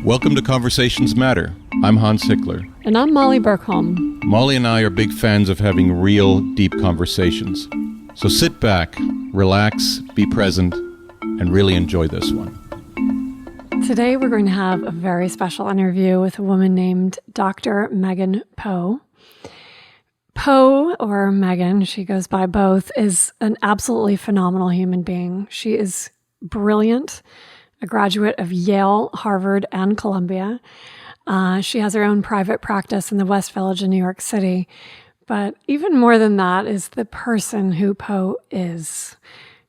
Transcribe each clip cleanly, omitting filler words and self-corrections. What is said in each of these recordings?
Welcome to Conversations Matter. I'm Hans Hickler. And I'm Molly Bergholm. Molly and I are big fans of having real, deep conversations. So sit back, relax, be present, and really enjoy this one. Today we're going to have a very special interview with a woman named Dr. Megan Poe. Poe, or Megan, she goes by both, is an absolutely phenomenal human being. She is brilliant, a graduate of Yale, Harvard, and Columbia. She has her own private practice in the West Village in New York City. But even more than that is the person who Poe is.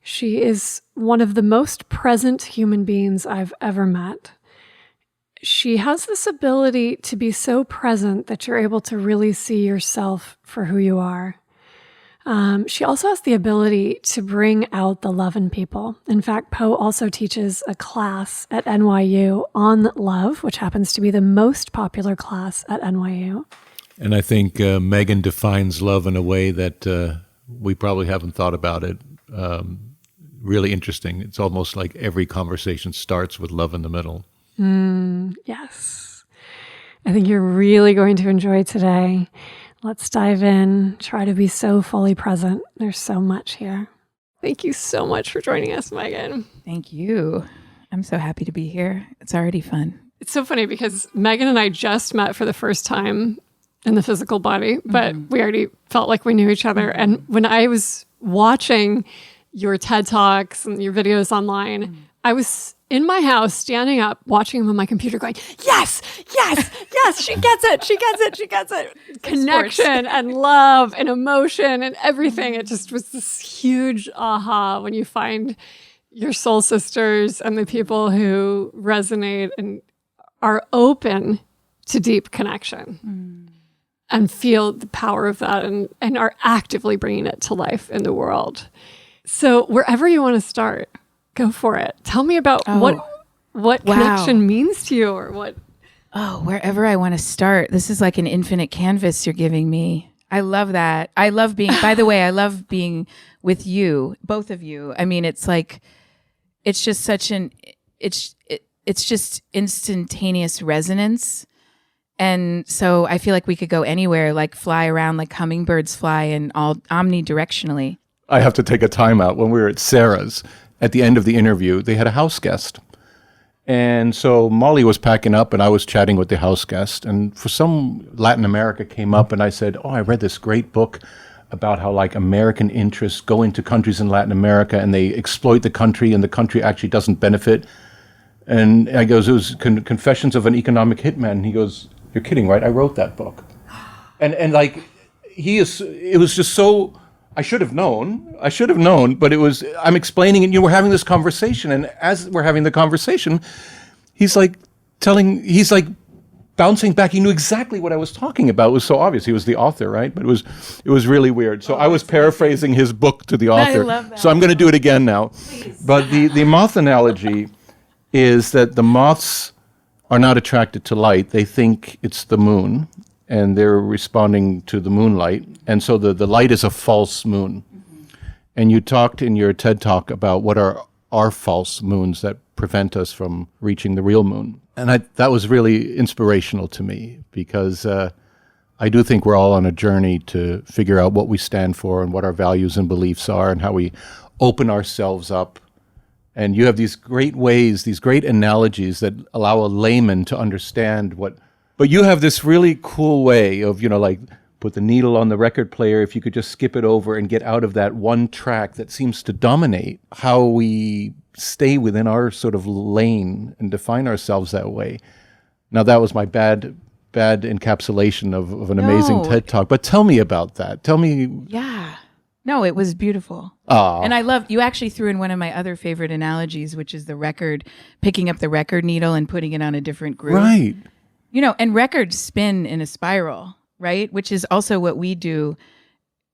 She is one of the most present human beings I've ever met. She has this ability to be so present that you're able to really see yourself for who you are. She also has the ability to bring out the love in people. In fact, Poe also teaches a class at NYU on love, which happens to be the most popular class at NYU. And I think Megan defines love in a way that we probably haven't thought about it. Really interesting. It's almost like every conversation starts with love in the middle. Yes. I think you're really going to enjoy today. Let's dive in, try to be so fully present. There's so much here. Thank you so much for joining us, Megan. Thank you. I'm so happy to be here. It's already fun. It's so funny because Megan and I just met for the first time in the physical body, but we already felt like we knew each other. And when I was watching your TED Talks and your videos online, I was in my house, standing up, watching them on my computer going, yes, yes, yes, she gets it, she gets it, she gets it. Connection and love and emotion and everything. It just was this huge aha when you find your soul sisters and the people who resonate and are open to deep connection and feel the power of that and are actively bringing it to life in the world. So wherever you want to start, go for it. Tell me about what connection means to you, or what. Oh, wherever I want to start. This is like an infinite canvas you're giving me. I love that. I love being, by the way, I love being with you, both of you. I mean, it's like, it's just such it's just instantaneous resonance. And so I feel like we could go anywhere, like fly around like hummingbirds fly and all omnidirectionally. I have to take a timeout. When we were at Sarah's, at the end of the interview, they had a house guest. And so Molly was packing up and I was chatting with the house guest. And for some, Latin America came up and I said, I read this great book about how like American interests go into countries in Latin America and they exploit the country and the country actually doesn't benefit. And I goes, it was Confessions of an Economic Hitman. And he goes, you're kidding, right? I wrote that book. And like, it was just so... I should have known, but I'm explaining it, we're having this conversation, and as we're having the conversation, he's like bouncing back. He knew exactly what I was talking about. It was so obvious. He was the author, right? But it was really weird. So I was paraphrasing his book to the author. I love that. So I'm going to do it again now. Please. But the moth analogy is that the moths are not attracted to light. They think it's the moon, and they're responding to the moonlight. And so the light is a false moon. And you talked in your TED Talk about what are our false moons that prevent us from reaching the real moon. And that was really inspirational to me, because I do think we're all on a journey to figure out what we stand for and what our values and beliefs are and how we open ourselves up. And you have these great ways, these great analogies that allow a layman to understand what... But you have this really cool way of, like put the needle on the record player, if you could just skip it over and get out of that one track that seems to dominate how we stay within our sort of lane and define ourselves that way. Now, that was my bad encapsulation of an amazing TED Talk. But tell me about that. Tell me. Yeah. No, it was beautiful. And I love, you actually threw in one of my other favorite analogies, which is the record, picking up the record needle and putting it on a different groove. Right. And records spin in a spiral, right? Which is also what we do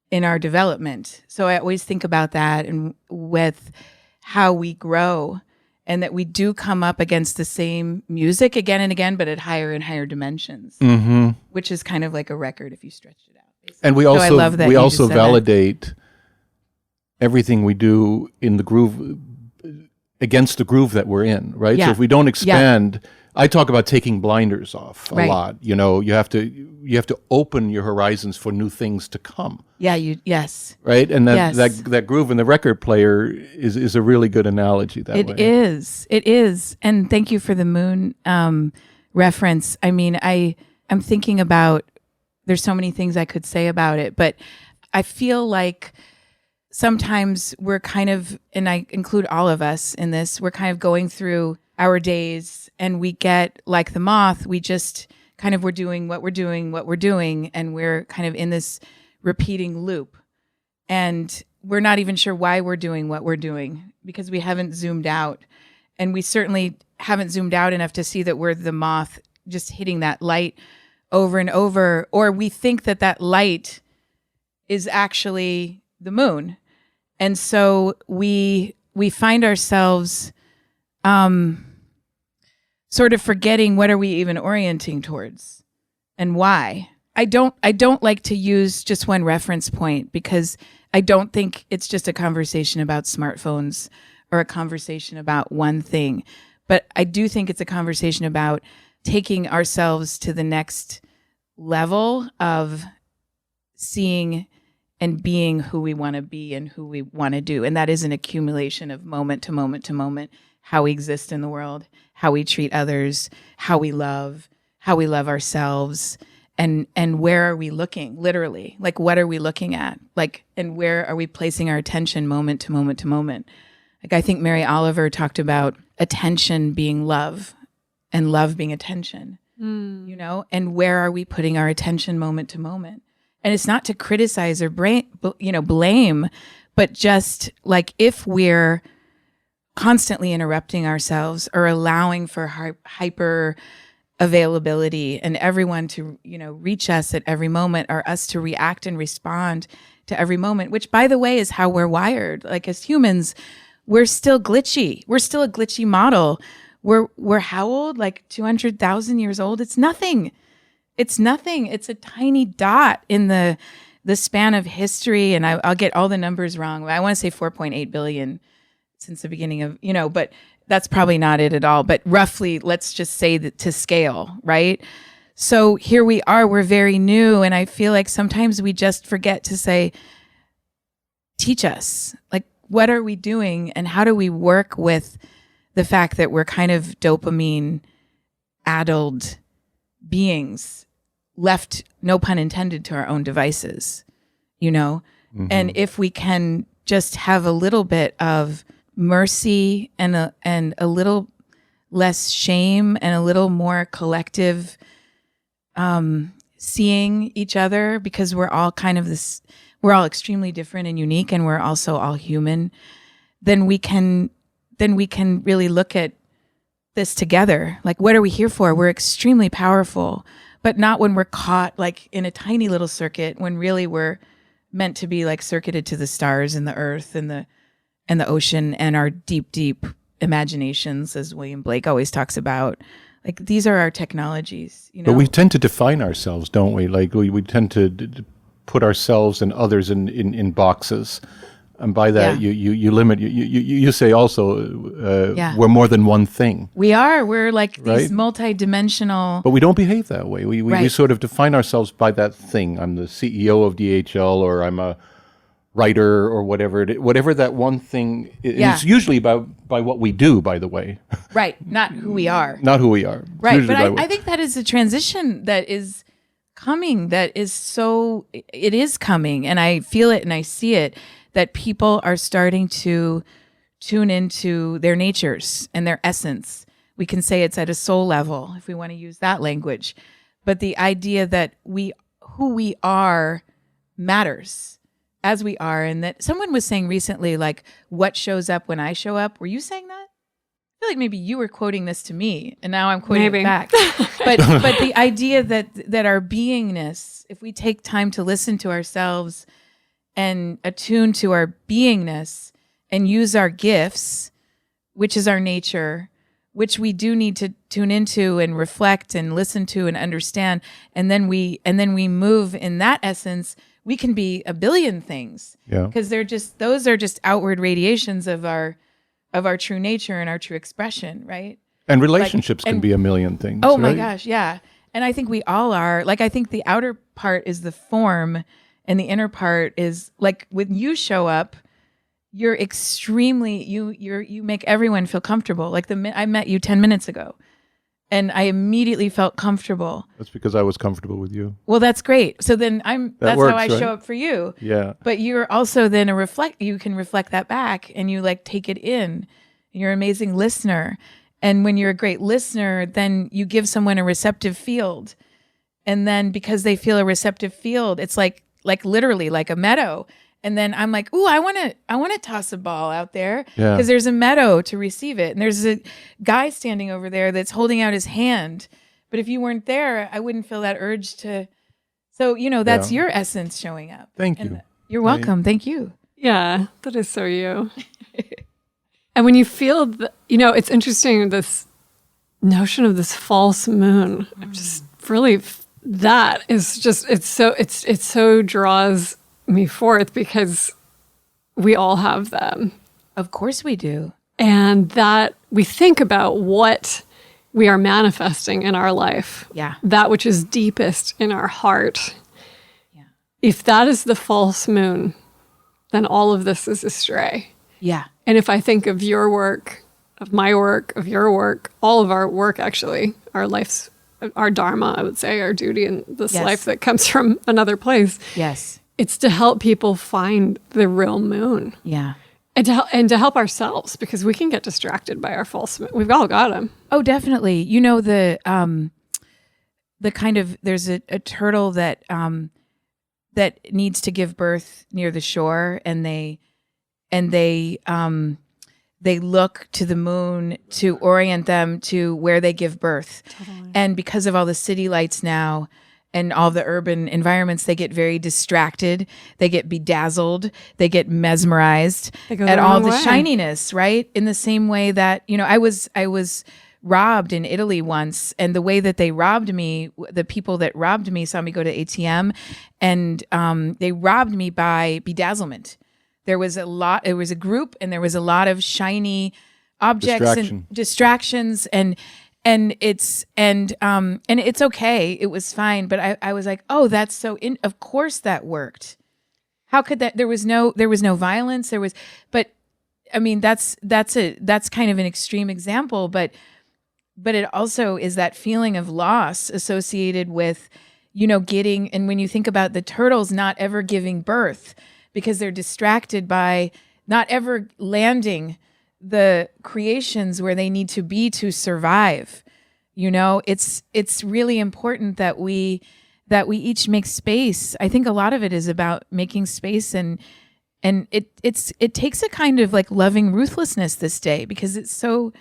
in our development. So I always think about that and with how we grow, and that we do come up against the same music again and again, but at higher and higher dimensions, which is kind of like a record if you stretch it out. Basically. And we also validate everything we do in the groove against the groove that we're in, right? Yeah. So if we don't expand... I talk about taking blinders off a Right. lot. You know, you have to open your horizons for new things to come. Yeah, yes. Right? And Yes. that groove in the record player is a really good analogy that way. It is. It is. And thank you for the moon reference. I mean, I'm thinking about, there's so many things I could say about it, but I feel like sometimes we're kind of, and I include all of us in this, we're kind of going through our days and we get like the moth, we just kind of, we're doing what we're doing, and we're kind of in this repeating loop. And we're not even sure why we're doing what we're doing because we haven't zoomed out. And we certainly haven't zoomed out enough to see that we're the moth just hitting that light over and over, or we think that that light is actually the moon. And so we find ourselves sort of forgetting what are we even orienting towards and why. I don't like to use just one reference point because I don't think it's just a conversation about smartphones or a conversation about one thing. But I do think it's a conversation about taking ourselves to the next level of seeing and being who we want to be and who we want to do. And that is an accumulation of moment to moment to moment, how we exist in the world, how we treat others, how we love ourselves, and where are we looking, literally? Like, what are we looking at? Like, and where are we placing our attention moment to moment to moment? Like, I think Mary Oliver talked about attention being love and love being attention, you know? And where are we putting our attention moment to moment? And it's not to criticize or blame, but just like if we're constantly interrupting ourselves or allowing for hyper availability and everyone to, reach us at every moment, or us to react and respond to every moment, which, by the way, is how we're wired. Like, as humans, we're still glitchy. We're still a glitchy model. We're how old? Like 200,000 years old? It's nothing. It's nothing. It's a tiny dot in the span of history. And I'll get all the numbers wrong. I want to say 4.8 billion since the beginning of, but that's probably not it at all. But roughly, let's just say that to scale, right? So here we are, we're very new. And I feel like sometimes we just forget to say, teach us, like, what are we doing? And how do we work with the fact that we're kind of dopamine addled beings, left, no pun intended, to our own devices, Mm-hmm. And if we can just have a little bit of mercy and a little less shame and a little more collective seeing each other, because we're all kind of this, we're all extremely different and unique, and we're also all human, then we can really look at this together. Like, what are we here for? We're extremely powerful, but not when we're caught like in a tiny little circuit, when really we're meant to be like circuited to the stars and the earth and the ocean and our deep, deep imaginations, as William Blake always talks about. Like, these are our technologies, But we tend to define ourselves, don't we? Like, we tend to put ourselves and others in boxes. And by that, you limit, you say also, we're more than one thing. We are. We're like these Right? multi-dimensional. But we don't behave that way. We Right. sort of define ourselves by that thing. I'm the CEO of DHL, or I'm a writer, or whatever that one thing is. Yeah. It's usually by what we do, by the way. Right. Not who we are. Not who we are. It's Right. usually But by I think that is a transition that is coming, it is coming. And I feel it and I see it, that people are starting to tune into their natures and their essence. We can say it's at a soul level, if we want to use that language. But the idea that who we are matters as we are. And that someone was saying recently, like, what shows up when I show up? Were you saying that? I feel like maybe you were quoting this to me, and now I'm quoting it back. But the idea that our beingness, if we take time to listen to ourselves and attune to our beingness and use our gifts, which is our nature, which we do need to tune into and reflect and listen to and understand, and then we move in that essence, we can be a billion things. Yeah. Because those are just outward radiations of our true nature and our true expression, right? And relationships can be a million things. Oh my right? gosh, yeah. And I think we all are. Like, I think the outer part is the form, and the inner part is like when you show up, you're extremely you make everyone feel comfortable. Like I met you 10 minutes ago, and I immediately felt comfortable. That's because I was comfortable with you. Well, that's great. So then that's works, how I right? show up for you. Yeah. But you're also then you can reflect that back, and you like take it in. You're an amazing listener. And when you're a great listener, then you give someone a receptive field. And then because they feel a receptive field, it's like literally like a meadow. And then I'm like, ooh, I want to toss a ball out there because there's a meadow to receive it. And there's a guy standing over there that's holding out his hand. But if you weren't there, I wouldn't feel that urge to. So, that's your essence showing up. Thank you. And you're welcome. Thank you. Yeah, that is so you. And when you feel, it's interesting, this notion of this false moon. I'm just really, that is just, it so draws me forth because we all have them. Of course we do. And that we think about what we are manifesting in our life. Yeah. That which is deepest in our heart. Yeah. If that is the false moon, then all of this is astray. Yeah. And if I think of your work, of my work, of your work, all of our work, actually, our life's, our dharma, I would say, our duty in this life that comes from another place. Yes. It's to help people find the real moon. Yeah. And to help ourselves, because we can get distracted by our false moon. We've all got them. Oh, definitely. The kind of, there's a turtle that needs to give birth near the shore, and they look to the moon to orient them to where they give birth. Totally. And because of all the city lights now and all the urban environments, they get very distracted. They get bedazzled. They get mesmerized at all the shininess, right? In the same way that, I was robbed in Italy once, and the way that they robbed me, the people that robbed me saw me go to ATM, and they robbed me by bedazzlement. It was a group, and there was a lot of shiny objects and distractions, and it's okay. It was fine. But I was like, oh, that's so of course that worked. How could that, there was no violence. But I mean, that's kind of an extreme example, but it also is that feeling of loss associated with, getting, and when you think about the turtles not ever giving birth, because they're distracted by not ever landing the creations where they need to be to survive. It's really important that we each make space. I think a lot of it is about making space, and it takes a kind of like loving ruthlessness this day, because it's so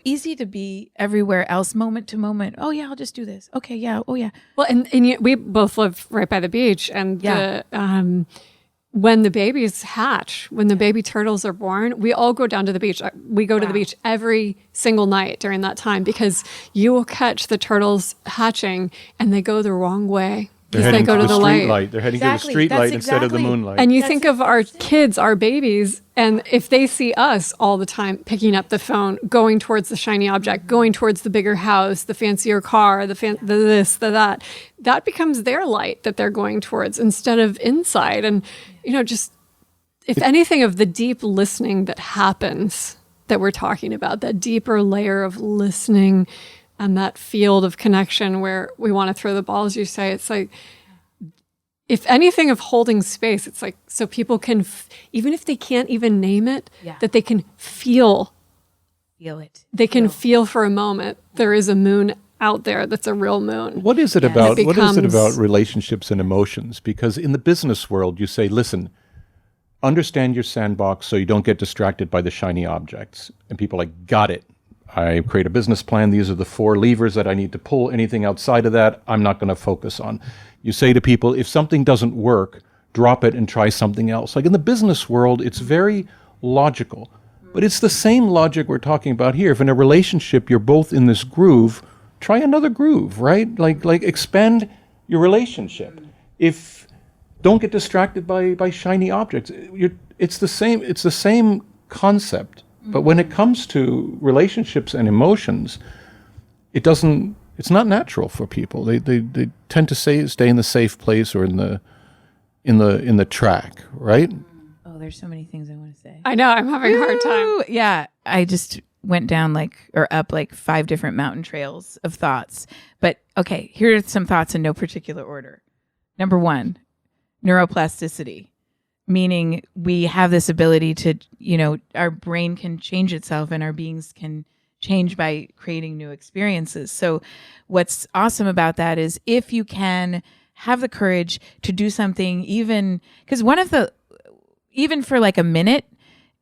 easy to be everywhere else, moment to moment. Oh yeah, I'll just do this. Okay, yeah. Oh yeah. Well, and we both live right by the beach, and when the babies hatch, when the baby turtles are born, we all go down to the beach. We go to the beach every single night during that time, because you will catch the turtles hatching and they go the wrong way. They're heading to the light. They're heading to the street light instead of the moonlight. And you think of our kids, our babies, and if they see us all the time picking up the phone, going towards the shiny object, going towards the bigger house, the fancier car, the this, the that, that becomes their light that they're going towards instead of inside. And, just if anything of the deep listening that happens that we're talking about, that deeper layer of listening, and that field of connection where we want to throw the ball, as you say, it's like, if anything of holding space, it's like, so people can, even if they can't even name it, that they can feel it. They can feel for a moment there is a moon out there that's a real moon. What is it about? What is it about relationships and emotions? Because in the business world, you say, listen, understand your sandbox so you don't get distracted by the shiny objects. And people are like, got it. I create a business plan. These are the 4 levers that I need to pull. Anything outside of that, I'm not going to focus on. You say to people, if something doesn't work, drop it and try something else. Like in the business world, it's very logical. But it's the same logic we're talking about here. If in a relationship you're both in this groove, try another groove, right? Like expand your relationship. If don't get distracted by shiny objects. It's the same concept. But when it comes to relationships and emotions, it's not natural for people. They tend to stay in the safe place or in the track, right? Oh, there's so many things I want to say. I know, I'm having a hard time. Yeah, I just went down up 5 different mountain trails of thoughts. But okay, here are some thoughts in no particular order. Number 1, neuroplasticity, meaning we have this ability to, our brain can change itself and our beings can change by creating new experiences. So what's awesome about that is if you can have the courage to do something, even because even for a minute,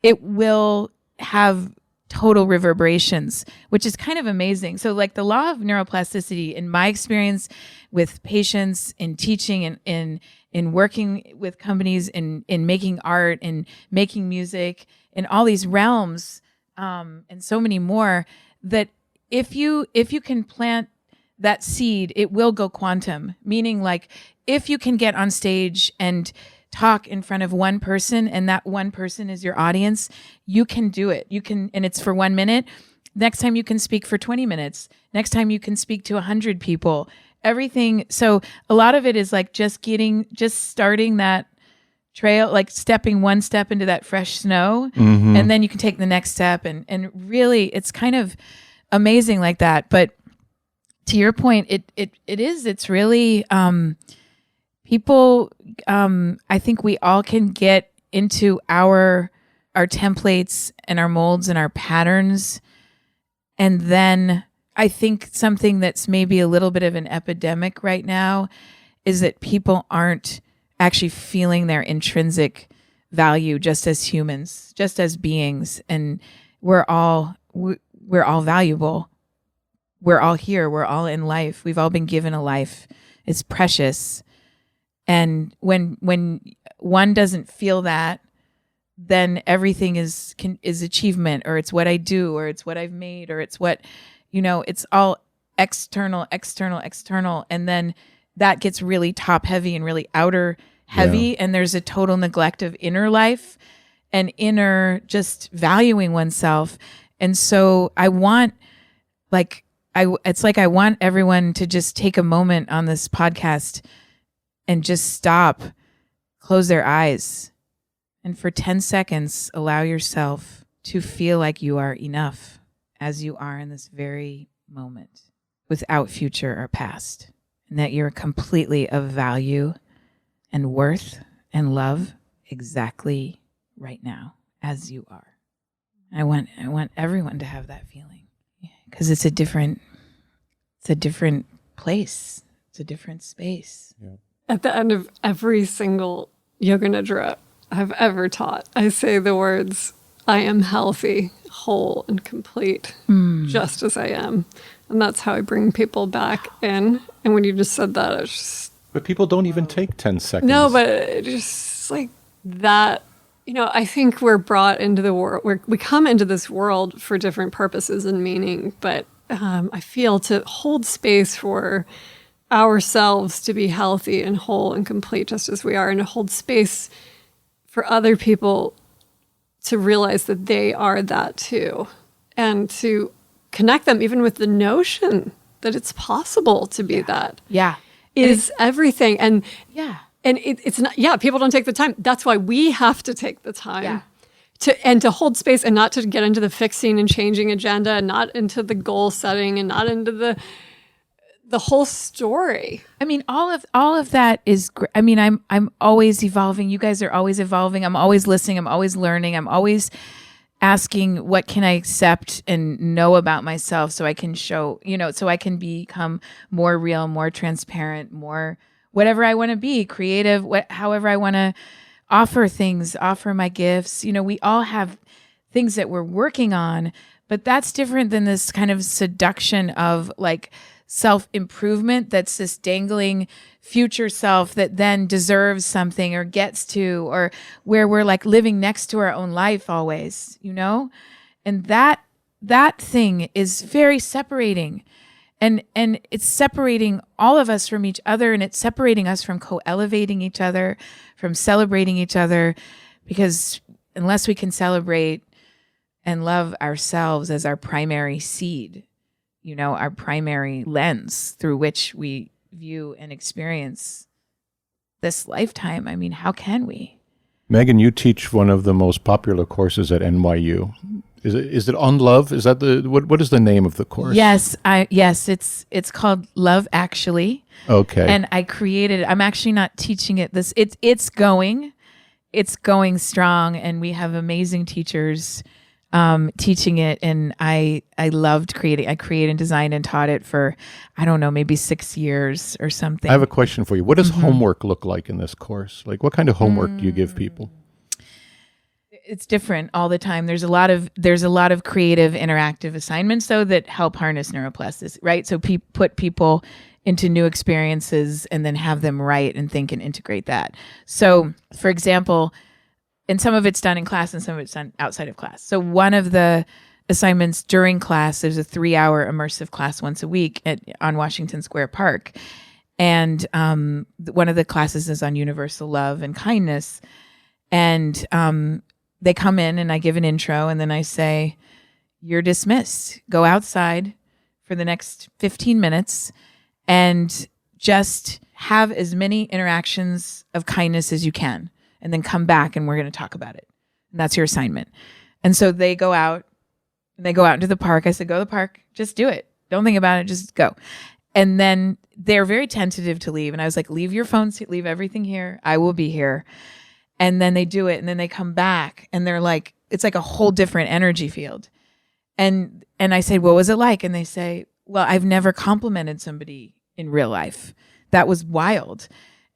it will have total reverberations, which is kind of amazing. So the law of neuroplasticity, in my experience with patients, in teaching and in working with companies, in making art and making music, in all these realms, and so many more, that if you can plant that seed, it will go quantum, meaning if you can get on stage and talk in front of one person and that one person is your audience, you can do it. You can, and it's for 1 minute. Next time you can speak for 20 minutes. Next time you can speak to 100 people. Everything. So a lot of it is just starting that trail, stepping one step into that fresh snow, and then you can take the next step. And really, it's kind of amazing like that. But to your point, it's really, people, I think we all can get into our templates and our molds and our patterns. And then I think something that's maybe a little bit of an epidemic right now is that people aren't actually feeling their intrinsic value just as humans, just as beings. And we're all valuable. We're all here. We're all in life. We've all been given a life. It's precious. And when one doesn't feel that, then everything is achievement, or it's what I do, or it's what I've made, or it's what, it's all external. And then that gets really top heavy and really outer heavy. Yeah. And there's a total neglect of inner life and inner just valuing oneself. And so I want I want everyone to just take a moment on this podcast and just stop, close their eyes, and for 10 seconds, allow yourself to feel like you are enough as you are in this very moment, without future or past, and that you're completely of value and worth and love exactly right now as you are. I want everyone to have that feeling, because it's a different place. It's a different space. Yeah. At the end of every single yoga nidra I've ever taught, I say the words, I am healthy, whole, and complete, just as I am. And that's how I bring people back in. And when you just said that, I was just... But people don't even take 10 seconds. No, but it just that, I think we're brought into the world, we come into this world for different purposes and meaning, but I feel to hold space for ourselves to be healthy and whole and complete just as we are, and to hold space for other people to realize that they are that too, and to connect them even with the notion that it's possible to be that. Yeah. Is everything. And yeah. And it's not, people don't take the time. That's why we have to take the time to hold space, and not to get into the fixing and changing agenda, and not into the goal setting, and not into the whole story. I mean, all of that is great. I mean, I'm always evolving. You guys are always evolving. I'm always listening. I'm always learning. I'm always asking, what can I accept and know about myself so I can show, so I can become more real, more transparent, more whatever I want to be, creative, however I want to offer my gifts. We all have things that we're working on, but that's different than this kind of seduction of self-improvement that's this dangling future self that then deserves something or gets to, or where we're living next to our own life always, and that thing is very separating, and it's separating all of us from each other, and it's separating us from co-elevating each other, from celebrating each other, because unless we can celebrate and love ourselves as our primary seed, our primary lens through which we view and experience this lifetime. I mean, how can we? Megan, you teach one of the most popular courses at NYU. Is it on love? Is that what is the name of the course? Yes, it's called Love Actually. Okay. And I'm actually not teaching it it's going strong, and we have amazing teachers teaching it, and I loved creating. I created and designed and taught it for, I don't know, maybe 6 years or something. I have a question for you. What does homework look like in this course? Like, what kind of homework do you give people? It's different all the time. There's a lot of creative, interactive assignments though that help harness neuroplasticity, right? So put people into new experiences and then have them write and think and integrate that. So, for example, and some of it's done in class and some of it's done outside of class. So one of the assignments during class, there's a 3-hour immersive class once a week on Washington Square Park. And one of the classes is on universal love and kindness. And they come in and I give an intro, and then I say, you're dismissed. Go outside for the next 15 minutes and just have as many interactions of kindness as you can, and then come back and we're going to talk about it. And that's your assignment. And so they go out into the park. I said, go to the park, just do it. Don't think about it, just go. And then they're very tentative to leave. And I was like, leave your phones, leave everything here. I will be here. And then they do it, and then they come back, and they're like, it's like a whole different energy field. And I said, what was it like? And they say, well, I've never complimented somebody in real life. That was wild.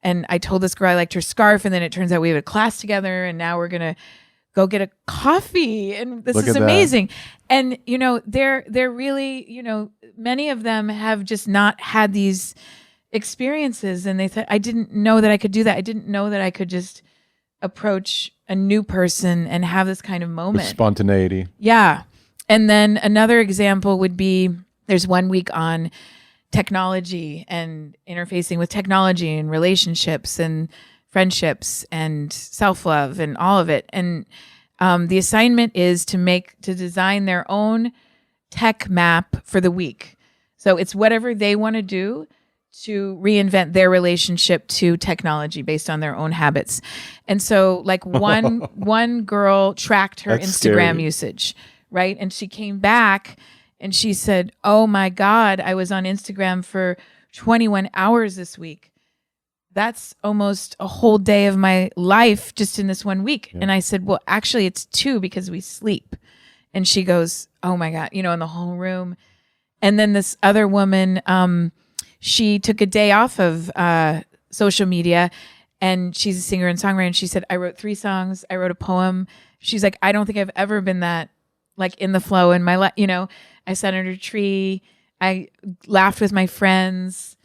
And I told this girl I liked her scarf, and then it turns out we have a class together, and now we're gonna go get a coffee, and this is amazing. And they're really, many of them have just not had these experiences, and they said, I didn't know that I could do that. I didn't know that I could just approach a new person and have this kind of moment. With spontaneity. Yeah. And then another example would be, there's 1 week on technology and interfacing with technology and relationships and friendships and self-love and all of it. And the assignment is to design their own tech map for the week. So it's whatever they want to do to reinvent their relationship to technology based on their own habits. And so like one girl tracked her That's Instagram scary. usage, right? And she came back and she said, oh my God, I was on Instagram for 21 hours this week. That's almost a whole day of my life just in this 1 week. Yeah. And I said, well, actually it's 2 because we sleep. And she goes, oh my God, in the whole room. And then this other woman, she took a day off of social media, and she's a singer and songwriter. And she said, I wrote 3 songs. I wrote a poem. She's like, I don't think I've ever been that like in the flow in my life. I sat under a tree. I laughed with my friends,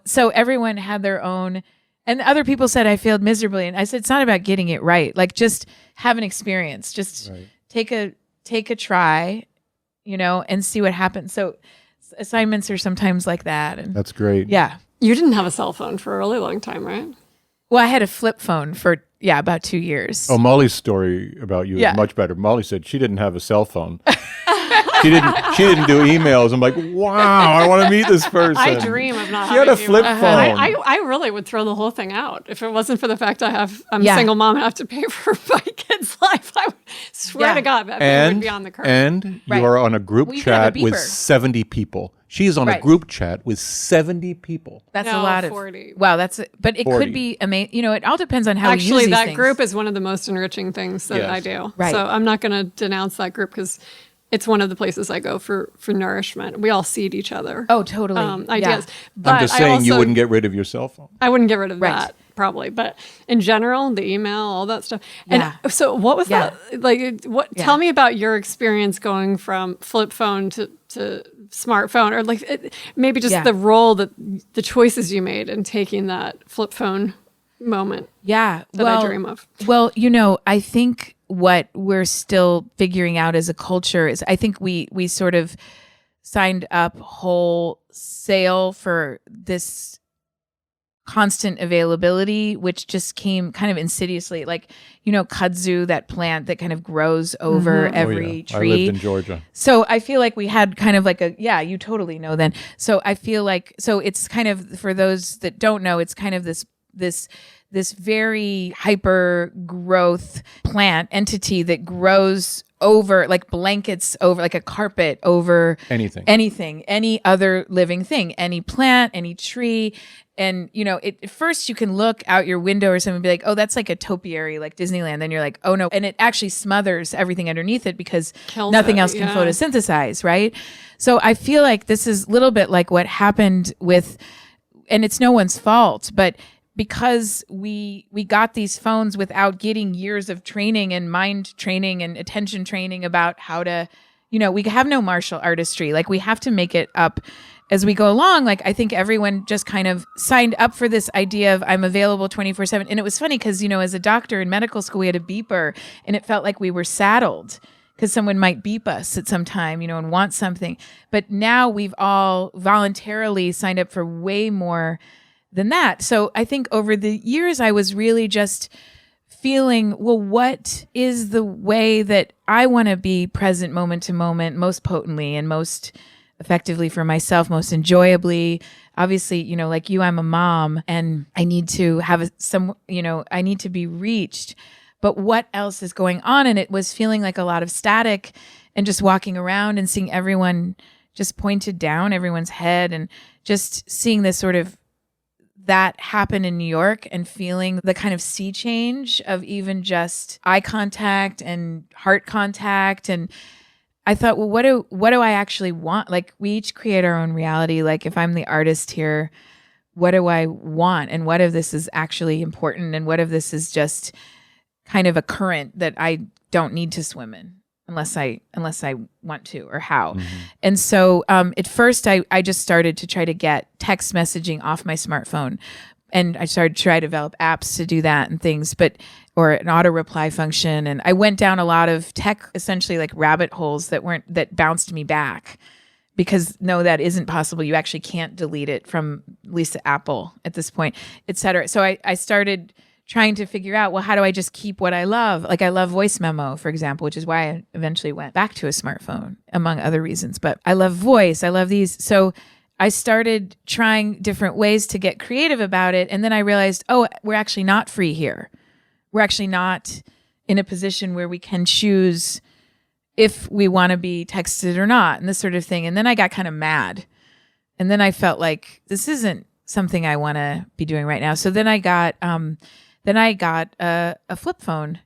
so everyone had their own, and other people said I failed miserably. And I said, it's not about getting it right. Like just have an experience, just take a try, and see what happens. So assignments are sometimes like that. And that's great. Yeah. You didn't have a cell phone for a really long time, right? Well, I had a flip phone for, about 2 years. Oh, Molly's story about you is much better. Molly said she didn't have a cell phone. She didn't do emails. I'm like, wow, I want to meet this person. I dream of not She having had a flip phone. I really would throw the whole thing out. If it wasn't for the fact I'm a single mom and I have to pay for my kid's life, I would swear to God that would be on the curve. And you are on a group chat with 70 people. She is on a group chat with 70 people. That's a lot of 40. Wow, but it 40. Could be amazing. It all depends on how you use these that things. Group is one of the most enriching things that I do. Right. So I'm not going to denounce that group because it's one of the places I go for nourishment. We all seed each other. Oh, totally. Ideas. But I'm just saying you wouldn't get rid of your cell phone. I wouldn't get rid of that probably, but in general, the email, all that stuff. And so, what was that like? What? Yeah. Tell me about your experience going from flip phone to smartphone, or like maybe just the role that the choices you made in taking that flip phone moment. Yeah, that I dream of. Well, I think what we're still figuring out as a culture is, I think we sort of signed up wholesale for this constant availability, which just came kind of insidiously, like, kudzu, that plant that kind of grows over every tree. I lived in Georgia. So I feel like we had kind of like you totally know then. So I feel like, so it's kind of, for those that don't know, it's kind of this very hyper growth plant entity that grows over, like blankets over, like a carpet over anything, any other living thing, any plant, any tree. And, at first you can look out your window or something and be like, oh, that's like a topiary, like Disneyland. Then you're like, oh no. And it actually smothers everything underneath it because nothing else can photosynthesize, right? So I feel like this is a little bit like what happened with, and it's no one's fault, but because we got these phones without getting years of training and mind training and attention training about how to, we have no martial artistry. Like, we have to make it up as we go along. Like, I think everyone just kind of signed up for this idea of I'm available 24/7. And it was funny because, as a doctor in medical school, we had a beeper and it felt like we were saddled because someone might beep us at some time, and want something. But now we've all voluntarily signed up for way more than that. So I think over the years, I was really just feeling, well, what is the way that I want to be present moment to moment, most potently and most effectively for myself, most enjoyably? Obviously, like you, I'm a mom and I need to have I need to be reached. But what else is going on? And it was feeling like a lot of static and just walking around and seeing everyone just pointed down, everyone's head, and just seeing this sort of that happen in New York and feeling the kind of sea change of even just eye contact and heart contact. And I thought, well, what do I actually want? Like, we each create our own reality. Like, if I'm the artist here, what do I want? And what if this is actually important? And what if this is just kind of a current that I don't need to swim in unless I want to, or how? And so at first I just started to try to get text messaging off my smartphone, and I started to try to develop apps to do that and things, or an auto reply function. And I went down a lot of tech, essentially like rabbit holes that bounced me back, because no, that isn't possible. You actually can't delete it from at least Apple at this point, et cetera. So I started trying to figure out, well, how do I just keep what I love? Like, I love voice memo, for example, which is why I eventually went back to a smartphone, among other reasons. But I love voice. I love these. So I started trying different ways to get creative about it. And then I realized, oh, we're actually not free here. We're actually not in a position where we can choose if we want to be texted or not, and this sort of thing. And then I got kind of mad. And then I felt like this isn't something I want to be doing right now. So then I got a flip phone,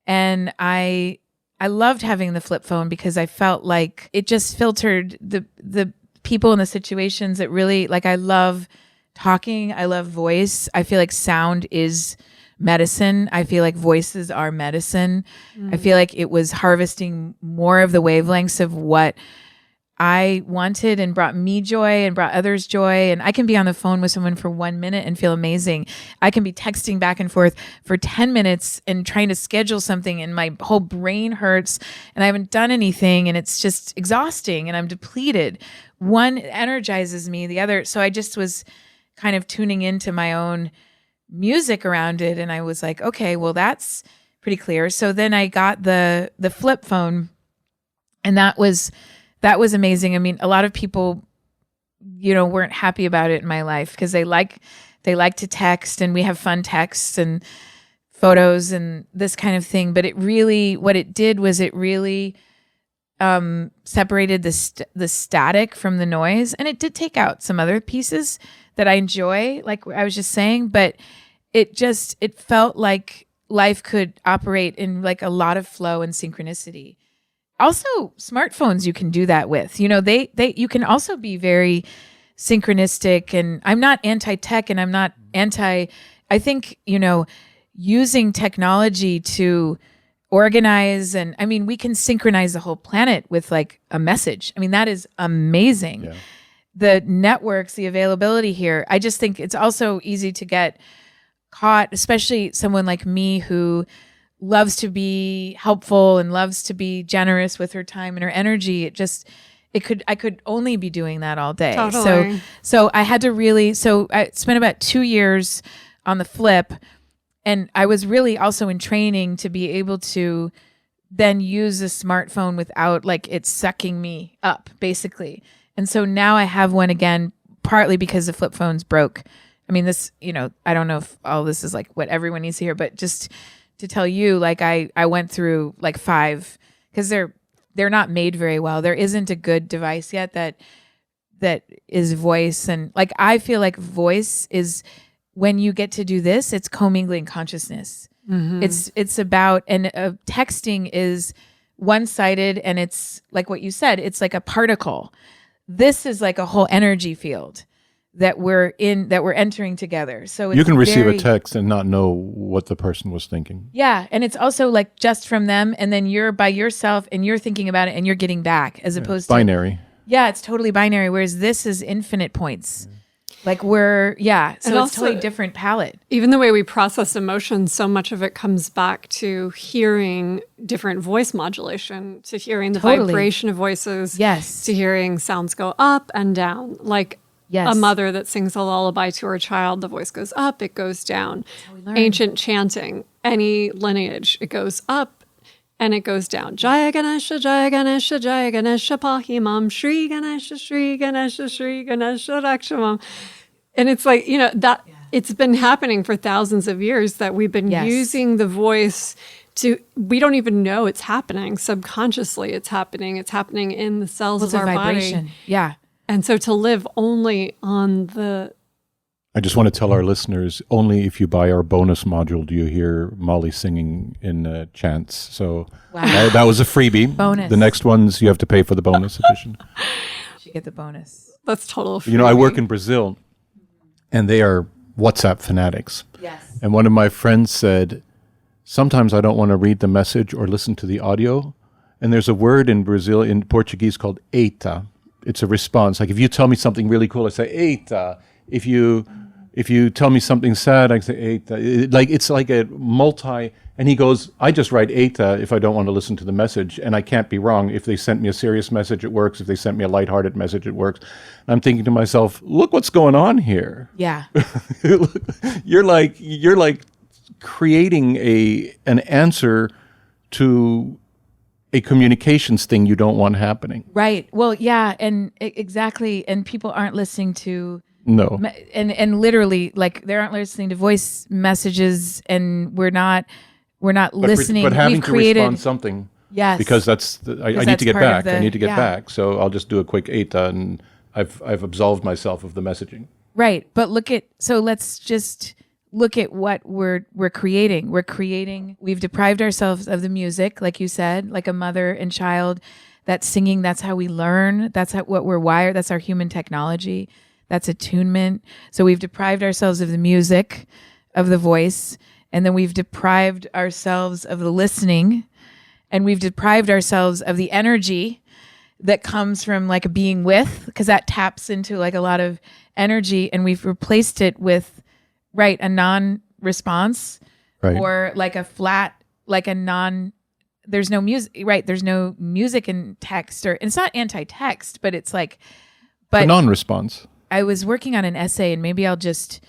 and I loved having the flip phone because I felt like it just filtered the people and the situations that really, like, I love talking. I love voice. I feel like sound is medicine. I feel like voices are medicine. I feel like it was harvesting more of the wavelengths of what I wanted and brought me joy and brought others joy. And I can be on the phone with someone for 1 minute and feel amazing. I can be texting back and forth for 10 minutes and trying to schedule something, and my whole brain hurts and I haven't done anything, and it's just exhausting and I'm depleted. One energizes me, the other. So I just was kind of tuning into my own music around it. And I was like, okay, well, that's pretty clear. So then I got the flip phone, and that was amazing. I mean, a lot of people, weren't happy about it in my life because they like to text, and we have fun texts and photos and this kind of thing. But what it did was it really separated the static from the noise. And it did take out some other pieces that I enjoy, like I was just saying, but it felt like life could operate in like a lot of flow and synchronicity. Also, smartphones you can do that with. You can also be very synchronistic. And I'm not anti-tech, and I'm not I think, using technology to organize, and I mean, we can synchronize the whole planet with like a message. I mean, that is amazing. Yeah. The networks, the availability here. I just think it's also easy to get caught, especially someone like me who loves to be helpful and loves to be generous with her time and her energy. I could only be doing that all day. Totally. So I had to really, so I spent about 2 years on the flip, and I was really also in training to be able to then use a smartphone without like it sucking me up, basically. And so now I have one again, partly because the flip phone's broke. I mean, this, I don't know if all this is like what everyone needs to hear, but just to tell you, like I went through like 5, because they're not made very well. There isn't a good device yet that is voice. And like, I feel like voice is, when you get to do this, it's commingling consciousness. Mm-hmm. It's about, and texting is one-sided, and it's like what you said, it's like a particle. This is like a whole energy field that we're entering together. So it's you can receive a text and not know what the person was thinking. Yeah. And it's also like just from them, and then you're by yourself and you're thinking about it and you're getting back, as opposed to binary. Yeah, it's totally binary. Whereas this is infinite points. Like so it's totally different palette. Even the way we process emotions, so much of it comes back to hearing different voice modulation, to hearing the vibration of voices, yes, to hearing sounds go up and down. Like a mother that sings a lullaby to her child, the voice goes up, it goes down. That's how we learn. Ancient chanting, any lineage, it goes up and it goes down. Jaya Ganesha, Jaya Ganesha, Jaya Ganesha, Pahimam, Shri Ganesha, Shri Ganesha, Shri Ganesha, Rakshamam. And it's like, that it's been happening for thousands of years, that we've been using the voice we don't even know it's happening. Subconsciously, it's happening. It's happening in the cells of our vibration. body. Yeah. And so to live only on I just want to tell our listeners, only if you buy our bonus module do you hear Molly singing in chants. So that was a freebie. Bonus. The next ones you have to pay for the bonus edition. You get the bonus. That's total freebie. I work in Brazil, and they are WhatsApp fanatics. Yes. And one of my friends said, sometimes I don't want to read the message or listen to the audio. And there's a word in Brazil, in Portuguese, called eita. It's a response. Like if you tell me something really cool, I say eita. If you tell me something sad, I say eita. It's like a multi. And he goes, I just write eita if I don't want to listen to the message, and I can't be wrong. If they sent me a serious message, it works. If they sent me a lighthearted message, it works. And I'm thinking to myself, look what's going on here. Yeah. You're like creating an answer to a communications thing you don't want happening. Right. Well, yeah, and exactly. And people aren't listening to No. And literally, like, they aren't listening to voice messages, and we're not listening. But having We've to created, respond something. Yes. Because I need to get back. I need to get yeah. back. So I'll just do a quick eita, and I've absolved myself of the messaging. Right. But let's just look at what we're creating. We've deprived ourselves of the music, like you said, like a mother and child. That's singing. That's how we learn. That's what we're wired. That's our human technology. That's attunement. So we've deprived ourselves of the music, of the voice, and then we've deprived ourselves of the listening, and we've deprived ourselves of the energy that comes from like being with, because that taps into like a lot of energy, and we've replaced it with a non-response, or like a flat, like a non. There's no music, right? There's no music in text, and it's not anti-text, but it's like, a non-response. I was working on an essay, and maybe I'll just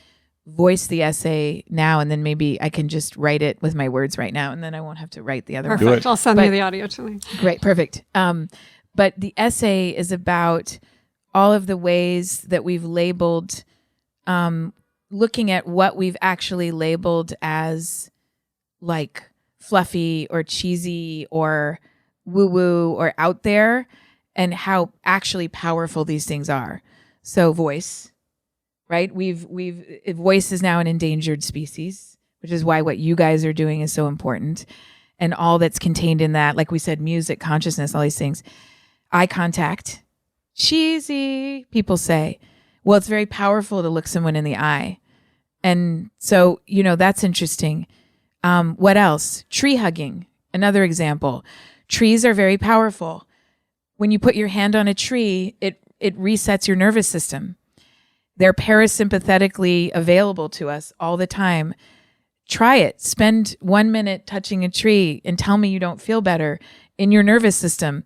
voice the essay now, and then maybe I can just write it with my words right now, and then I won't have to write the other one. Perfect. I'll send you the audio tonight. Great. Perfect. But the essay is about all of the ways that we've labeled, looking at what we've actually labeled as like fluffy or cheesy or woo-woo or out there, and how actually powerful these things are. So voice, right? Voice is now an endangered species, which is why what you guys are doing is so important. And all that's contained in that, like we said, music, consciousness, all these things. Eye contact, cheesy, people say. Well, it's very powerful to look someone in the eye. And so, that's interesting. What else? Tree hugging, another example. Trees are very powerful. When you put your hand on a tree, it resets your nervous system. They're parasympathetically available to us all the time. Try it. Spend 1 minute touching a tree and tell me you don't feel better in your nervous system.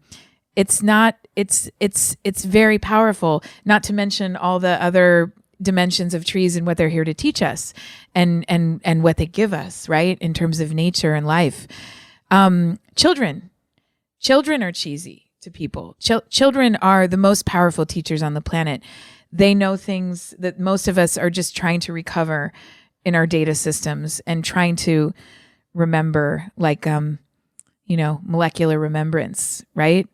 it's very powerful, not to mention all the other dimensions of trees and what they're here to teach us and what they give us, right? In terms of nature and life. Children are cheesy to people. Children are the most powerful teachers on the planet. They know things that most of us are just trying to recover in our data systems and trying to remember, like, molecular remembrance, right?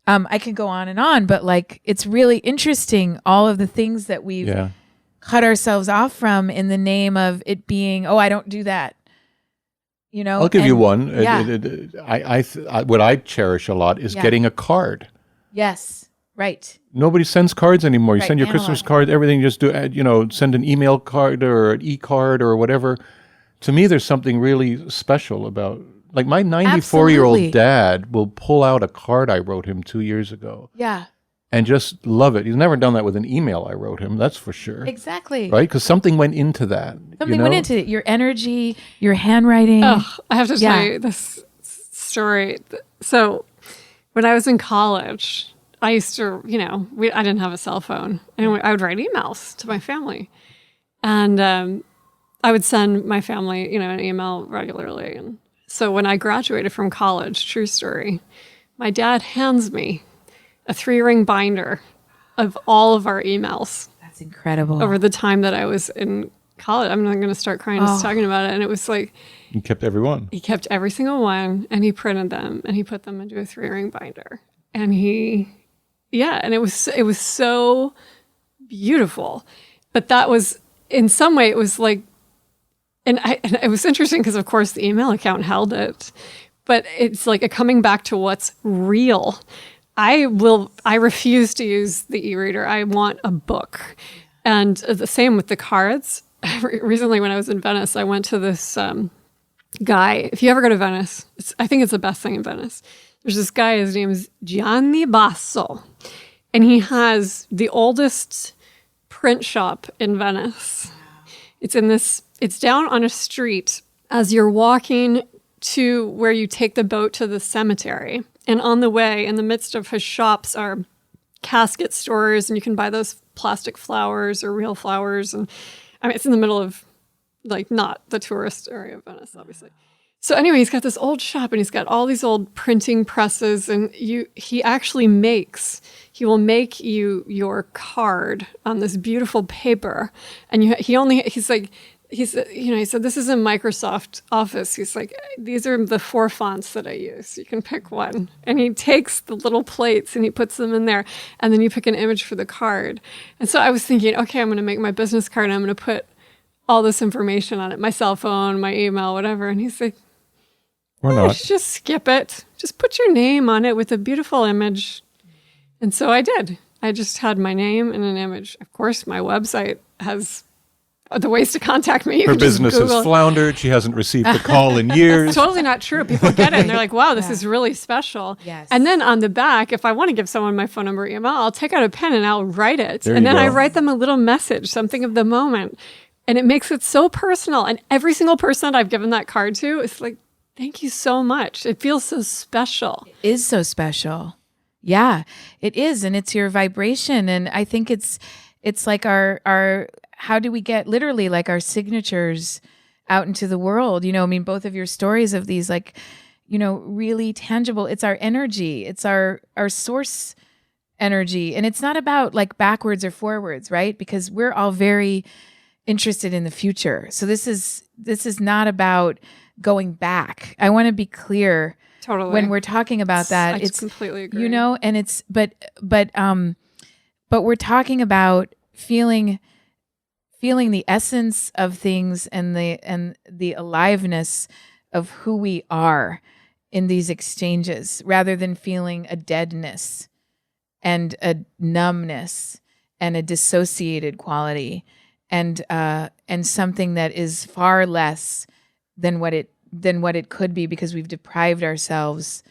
I can go on, but like, it's really interesting, all of the things that we've cut ourselves off from in the name of it being, I don't do that. I'll give you one. Yeah. What I cherish a lot is getting a card. Yes, right. Nobody sends cards anymore. You send your analog. Christmas card, everything. Just do, send an email card or an e-card or whatever. To me, there's something really special about. Like my 94-year-old dad will pull out a card I wrote him 2 years ago. Yeah. And just love it. He's never done that with an email I wrote him, that's for sure. Exactly. Right? Because something went into that. Something went into it. Your energy, your handwriting. Oh, I have to tell you this story. So when I was in college, I used to, I didn't have a cell phone. And I would write emails to my family. And I would send my family, an email regularly. And so when I graduated from college, true story, my dad hands me a 3-ring binder of all of our emails. That's incredible. Over the time that I was in college. I'm not going to start crying just talking about it. And it was like... He kept every one. He kept every single one, and he printed them, and he put them into a 3-ring binder. And and it was so beautiful. But that was, in some way, it was like, and it was interesting because, of course, the email account held it. But it's like a coming back to what's real. I refuse to use the e-reader. I want a book. And the same with the cards. Recently, when I was in Venice, I went to this guy. If you ever go to Venice, I think it's the best thing in Venice. There's this guy, his name is Gianni Basso. And he has the oldest print shop in Venice. It's down on a street as you're walking to where you take the boat to the cemetery. And on the way, in the midst of his shops, are casket stores, and you can buy those plastic flowers or real flowers. And I mean, it's in the middle of, like, not the tourist area of Venice, obviously. So anyway, he's got this old shop, and he's got all these old printing presses, and he will make you your card on this beautiful paper. And he said, this is a Microsoft Office. He's like, these are the 4 fonts that I use. You can pick one. And he takes the little plates and he puts them in there. And then you pick an image for the card. And so I was thinking, okay, I'm going to make my business card and I'm going to put all this information on it, my cell phone, my email, whatever. And he's like, or not. Just skip it. Just put your name on it with a beautiful image. And so I did. I just had my name and an image. Of course, my website has the ways to contact me. Her business has floundered. She hasn't received a call in years. It's totally not true. People get it and they're like, wow, this is really special. Yes. And then on the back, if I want to give someone my phone number or email, I'll take out a pen and I'll write it. There and you then I go. write them a little message, something of the moment. And it makes it so personal. And every single person I've given that card to is like, thank you so much. It feels so special. It is so special. Yeah, it is. And it's your vibration. And I think it's like our how do we get literally like our signatures out into the world? Both of your stories of these, like, really tangible. It's our energy. It's our source energy. And it's not about like backwards or forwards, right? Because we're all very interested in the future. So this is not about going back. I want to be clear. Totally. When we're talking about that, I completely agree. And it's, but we're talking about feeling the essence of things and the aliveness of who we are in these exchanges, rather than feeling a deadness and a numbness and a dissociated quality and something that is far less than what it could be, because we've deprived ourselves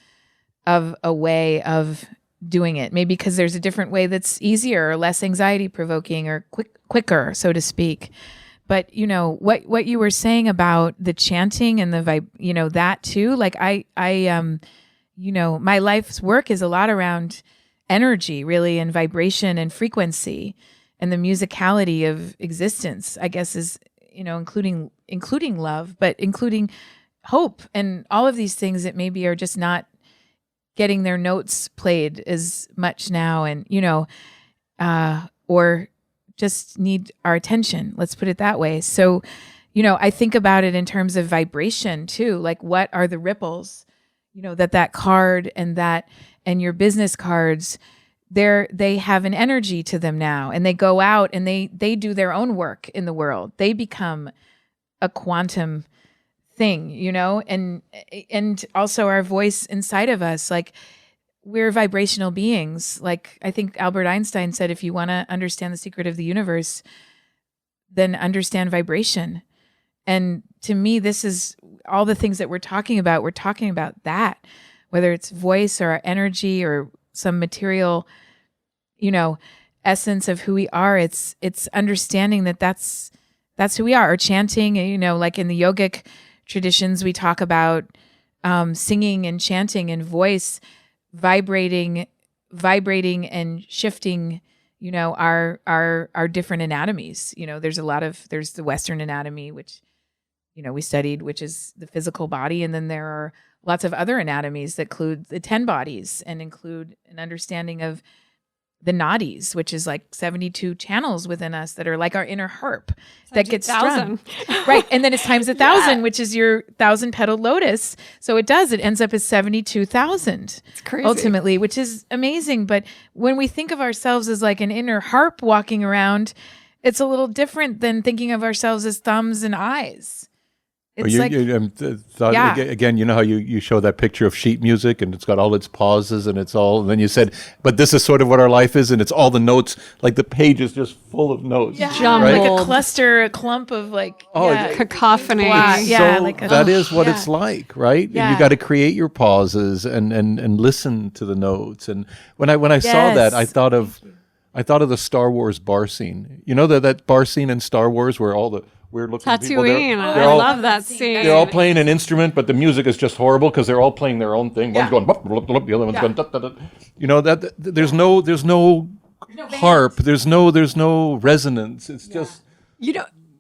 of a way of doing it. Maybe because there's a different way that's easier or less anxiety provoking or quicker, so to speak. But what you were saying about the chanting and the vibe, that too, like I my life's work is a lot around energy, really, and vibration and frequency, and the musicality of existence, I guess, is, including love, but including hope and all of these things that maybe are just not getting their notes played as much now, and, or just need our attention. Let's put it that way. So, I think about it in terms of vibration too. Like, what are the ripples, that card and your business cards, they have an energy to them now, and they go out and they do their own work in the world. They become a quantum thing, and also our voice inside of us, like, we're vibrational beings. Like, I think Albert Einstein said, if you want to understand the secret of the universe, then understand vibration. And to me, this is all the things that we're talking about. We're talking about that, whether it's voice or our energy or some material, essence of who we are. It's understanding that that's who we are. Or chanting, like in the yogic traditions, we talk about singing and chanting and voice vibrating and shifting, our different anatomies. There's the Western anatomy, which, we studied, which is the physical body. And then there are lots of other anatomies that include the 10 bodies and include an understanding of the nadis, which is like 72 channels within us that are like our inner harp that gets strung. Right. And then it's times 1,000, which is your 1,000-petaled lotus. So it ends up as 72,000 ultimately, which is amazing. But when we think of ourselves as like an inner harp walking around, it's a little different than thinking of ourselves as thumbs and eyes. It's again, how you show that picture of sheet music and it's got all its pauses and and then you said, but this is sort of what our life is, and it's all the notes, like the page is just full of notes. Yeah. Right? Like a cluster, a clump of cacophony. That is what it's like, right? Yeah. And you got to create your pauses and listen to the notes. And when I saw that, I thought of the Star Wars bar scene. That bar scene in Star Wars where all the weird-looking people. Tatooine. I love that scene. They're all playing an instrument, but the music is just horrible because they're all playing their own thing. One's going, the other one's going, da, da, da. There's no harp. There's no resonance. It's just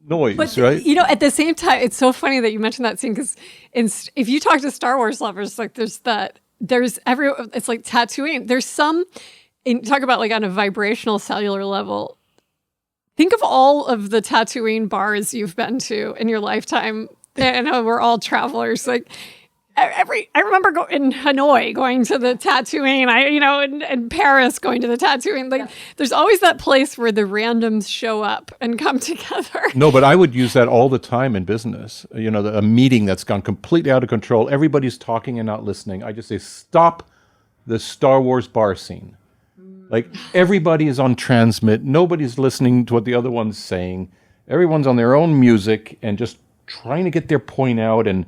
noise, but right? At the same time, it's so funny that you mentioned that scene, because if you talk to Star Wars lovers, like it's like Tatooine. There's some, talk about like on a vibrational cellular level. Think of all of the Tatooine bars you've been to in your lifetime. I know we're all travelers. Like I remember in Hanoi going to the Tatooine. In Paris going to the Tatooine. Like there's always that place where the randoms show up and come together. No, but I would use that all the time in business. A meeting that's gone completely out of control. Everybody's talking and not listening. I just say, stop the Star Wars bar scene. Like everybody is on transmit. Nobody's listening to what the other one's saying. Everyone's on their own music and just trying to get their point out. And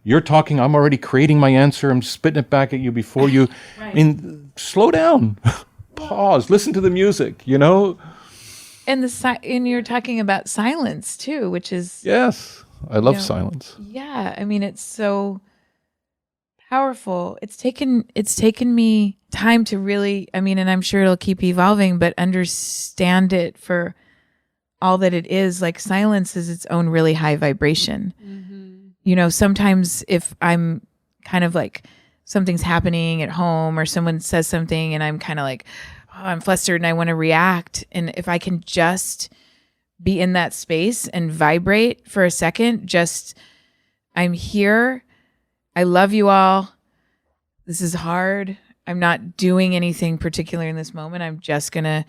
you're talking, I'm already creating my answer. I'm spitting it back at you before you. Right. I mean, slow down, pause, listen to the music, And and you're talking about silence too, which is. Yes, I love silence. Yeah. I mean, it's so powerful. It's taken me time to really, and I'm sure it'll keep evolving, but understand it for all that it is. Like silence is its own really high vibration. Mm-hmm. Sometimes if I'm kind of like something's happening at home or someone says something and I'm kind of like, I'm flustered and I want to react. And if I can just be in that space and vibrate for a second, I'm here. I love you all. This is hard. I'm not doing anything particular in this moment. I'm just going to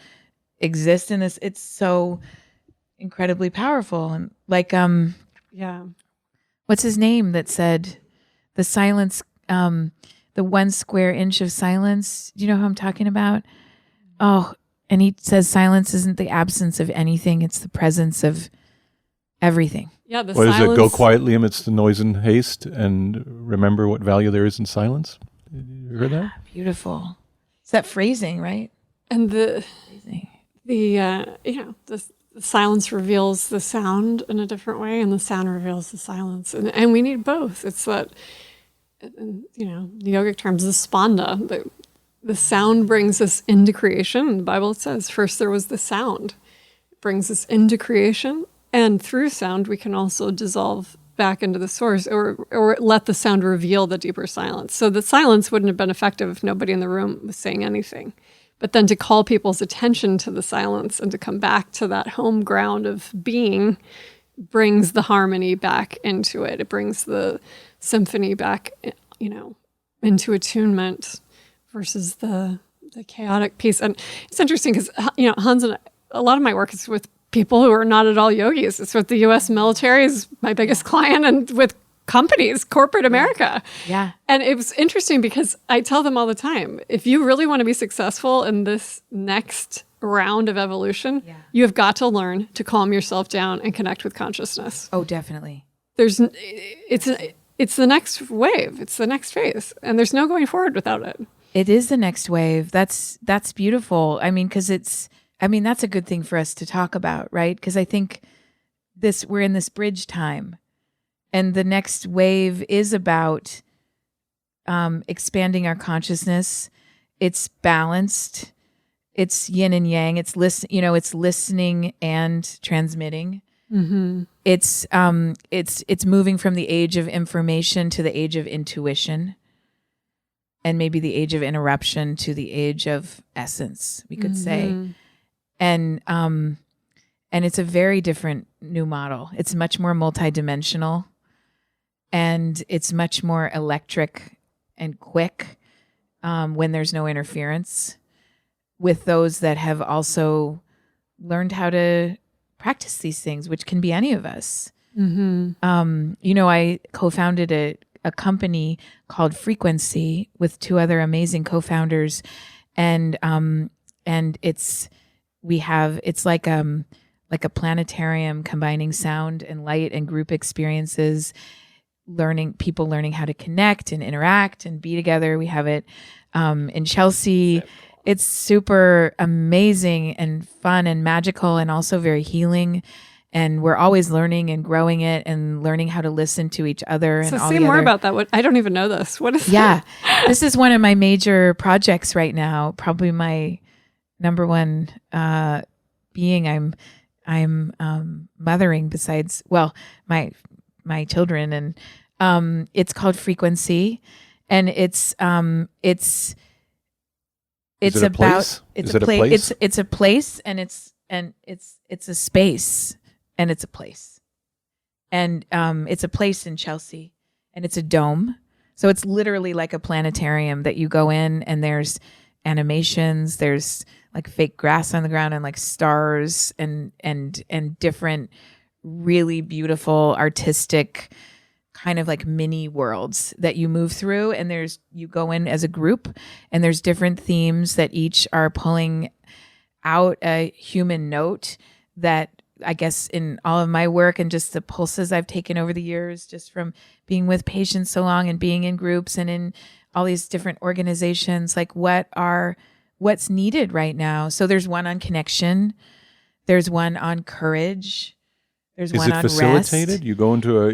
exist in this. It's so incredibly powerful. And like, what's his name that said the silence, the 1 square inch of silence? Do you know who I'm talking about? Oh, and he says silence isn't the absence of anything. It's the presence of everything. Yeah. The what silence. Is it? Go quietly amidst the noise and haste and remember what value there is in silence. You heard that? Beautiful. It's that phrasing, right? And the silence reveals the sound in a different way, and the sound reveals the silence, and we need both. It's that in, the yogic terms, the spanda. The sound brings us into creation. The Bible says first there was the sound. It brings us into creation. And through sound, we can also dissolve back into the source or let the sound reveal the deeper silence. So the silence wouldn't have been effective if nobody in the room was saying anything. But then to call people's attention to the silence and to come back to that home ground of being brings the harmony back into it. It brings the symphony back, into attunement versus the chaotic piece. And it's interesting because, Hans and a lot of my work is with people who are not at all yogis. It's with the U.S. military is my biggest client, and with companies, corporate America. Yeah. And it was interesting because I tell them all the time, if you really want to be successful in this next round of evolution, you have got to learn to calm yourself down and connect with consciousness. Oh, definitely. It's the next wave. It's the next phase. And there's no going forward without it. It is the next wave. That's beautiful. I mean, because that's a good thing for us to talk about, right? Because I think we're in this bridge time, and the next wave is about expanding our consciousness. It's balanced. It's yin and yang. It's listening and transmitting. Mm-hmm. It's moving from the age of information to the age of intuition, and maybe the age of interruption to the age of essence, we could say. And it's a very different new model. It's much more multidimensional, and it's much more electric and quick when there's no interference with those that have also learned how to practice these things, which can be any of us. Mm-hmm. I co-founded a company called Frequency with two other amazing co-founders, and it's like a planetarium combining sound and light and group experiences, people learning how to connect and interact and be together. We have it in Chelsea. It's super amazing and fun and magical, and also very healing. And we're always learning and growing it and learning how to listen to each other. So and all say more about that. I don't even know this. What is that? This is one of my major projects right now. Probably my number one being I'm mothering besides, my children. And it's called Frequency. And it's Is it a place? It's a place. It's a place, and it's a space, and it's a place, and it's a place in Chelsea, and it's a dome. So it's literally like a planetarium that you go in, and there's animations, there's like fake grass on the ground, and like stars, and different really beautiful artistic kind of like mini worlds that you move through, and you go in as a group, and there's different themes that each are pulling out a human note that I guess in all of my work and just the pulses I've taken over the years, just from being with patients so long and being in groups and in all these different organizations, like what's needed right now. So there's one on connection, there's one on courage. There's one on rest. Is it facilitated? You go into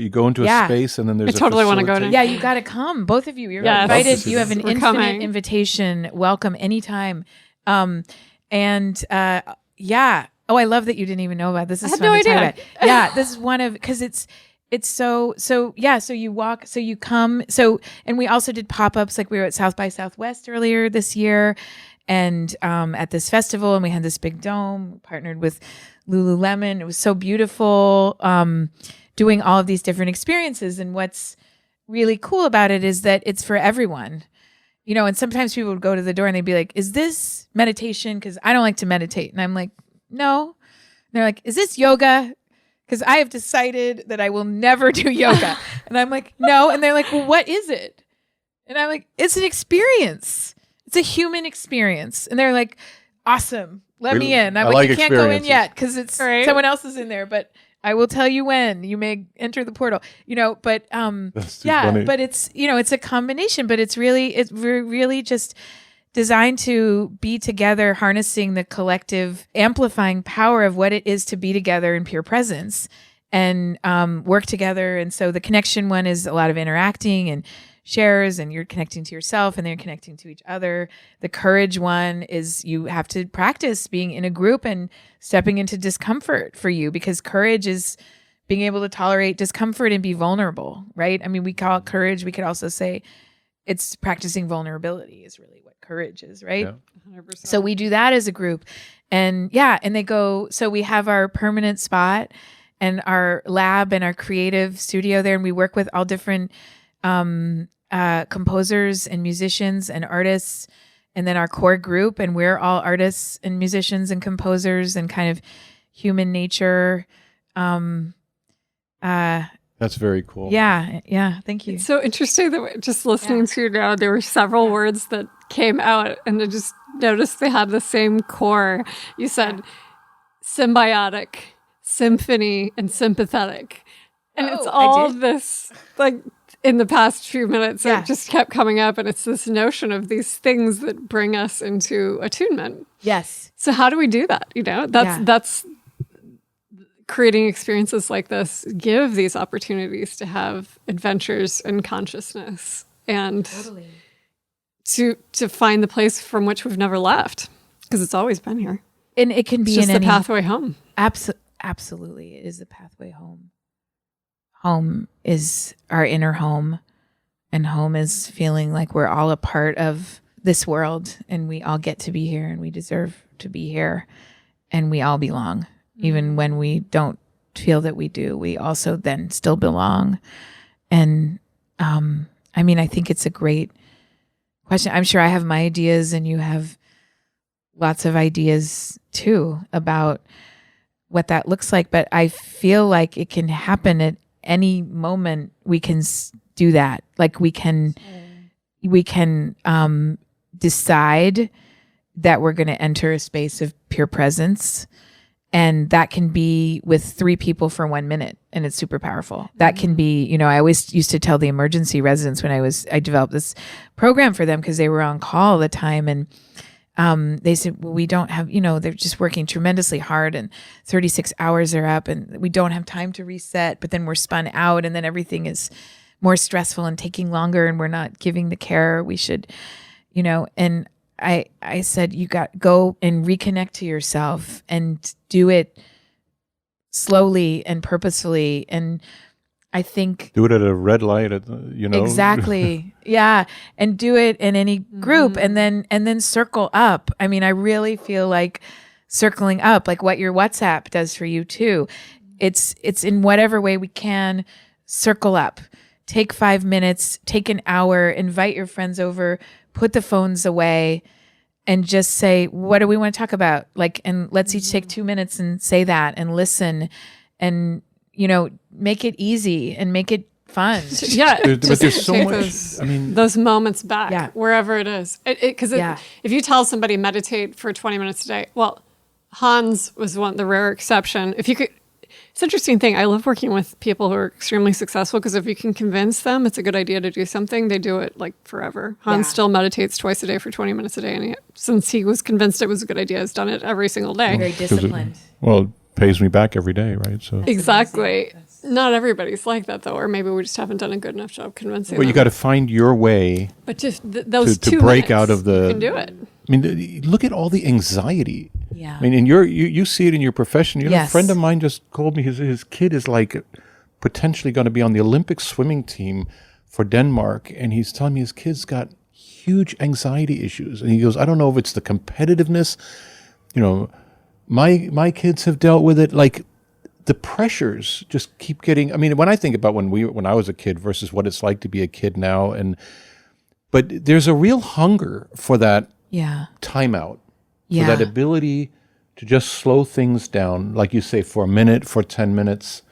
a space, and then there's I totally want to go to. Yeah, you got to come. Both of you. You're invited. You have an infinite invitation. Welcome anytime. Oh, I love that you didn't even know about this. This is fun to talk about. Yeah, this is one of, because it's so yeah. So you walk. So you come. So, and we also did pop-ups. Like we were at South by Southwest earlier this year, and at this festival, and we had this big dome. We partnered with Lululemon. It was so beautiful, doing all of these different experiences. And what's really cool about it is that it's for everyone, and sometimes people would go to the door and they'd be like, is this meditation? Because I don't like to meditate. And I'm like, no. And they're like, is this yoga? Because I have decided that I will never do yoga. And I'm like, no. And they're like, well, what is it? And I'm like, it's an experience. It's a human experience. And they're like, awesome. Let me in. I'm like, you can't go in yet because it's someone else is in there, but I will tell you when you may enter the portal, but funny. But it's, it's a combination, but it's really just designed to be together, harnessing the collective amplifying power of what it is to be together in pure presence and work together. And so the connection one is a lot of interacting and shares, and you're connecting to yourself, and then you're connecting to each other. The courage one is you have to practice being in a group and stepping into discomfort for you, because courage is being able to tolerate discomfort and be vulnerable, right? I mean, we call it courage. We could also say it's practicing vulnerability is really what courage is, right? Yeah. 100%. So we do that as a group. And they go, so we have our permanent spot and our lab and our creative studio there. And we work with all different composers and musicians and artists. And then our core group, and we're all artists and musicians and composers and kind of human nature. That's very cool. Yeah. Thank you. It's so interesting that just listening to you now, there were several words that came out, and I just noticed they had the same core. You said symbiotic, symphony, and sympathetic. And it's all this, like, in the past few minutes, it just kept coming up, and it's this notion of these things that bring us into attunement. Yes. So how do we do that? That's creating experiences like this give these opportunities to have adventures in consciousness and to find the place from which we've never left, because it's always been here. And it can be just the pathway home. Absolutely. It is the pathway home. Home is our inner home, and home is feeling like we're all a part of this world, and we all get to be here, and we deserve to be here, and we all belong. Even when we don't feel that we do, we also then still belong. And I think it's a great question. I'm sure I have my ideas, and you have lots of ideas too about what that looks like. But I feel like it can happen at any moment. We can do that. Like we can decide that we're going to enter a space of pure presence. And that can be with 3 people for 1 minute, and it's super powerful. That can be, I always used to tell the emergency residents when I developed this program for them, because they were on call all the time. And they said, well, we don't have, they're just working tremendously hard, and 36 hours are up, and we don't have time to reset, but then we're spun out, and then everything is more stressful and taking longer, and we're not giving the care we should, and I said, you got go and reconnect to yourself and do it slowly and purposefully. And I think do it at a red light at the, exactly. Yeah. And do it in any group, and then circle up. I mean, I really feel like circling up, like what your WhatsApp does for you too. It's in whatever way we can circle up. Take 5 minutes, take an hour, invite your friends over, put the phones away, and just say, what do we want to talk about? Like, and let's each take 2 minutes and say that and listen, and, make it easy and make it fun. Yeah. But there's so much, those moments back, wherever it is. Because if you tell somebody meditate for 20 minutes a day, well, Hans was the rare exception. If you could, it's an interesting thing. I love working with people who are extremely successful, because if you can convince them it's a good idea to do something, they do it like forever. Hans still meditates twice a day for 20 minutes a day. And since he was convinced it was a good idea, has done it every single day. Very disciplined. It pays me back every day, right? So exactly. Not everybody's like that, though, or maybe we just haven't done a good enough job convincing them. You got to find your way. But just those to 2 break minutes, out of the. You can do it. I mean, look at all the anxiety. Yeah. I mean, and you see it in your profession. Yes. A friend of mine just called me. His kid is like potentially going to be on the Olympic swimming team for Denmark, and he's telling me his kid's got huge anxiety issues. And he goes, I don't know if it's the competitiveness. My kids have dealt with it. Like the pressures just keep getting. I mean, when I think about when I was a kid versus what it's like to be a kid now, but there's a real hunger for that. Timeout. For that ability to just slow things down, like you say, for a minute, for 10 minutes.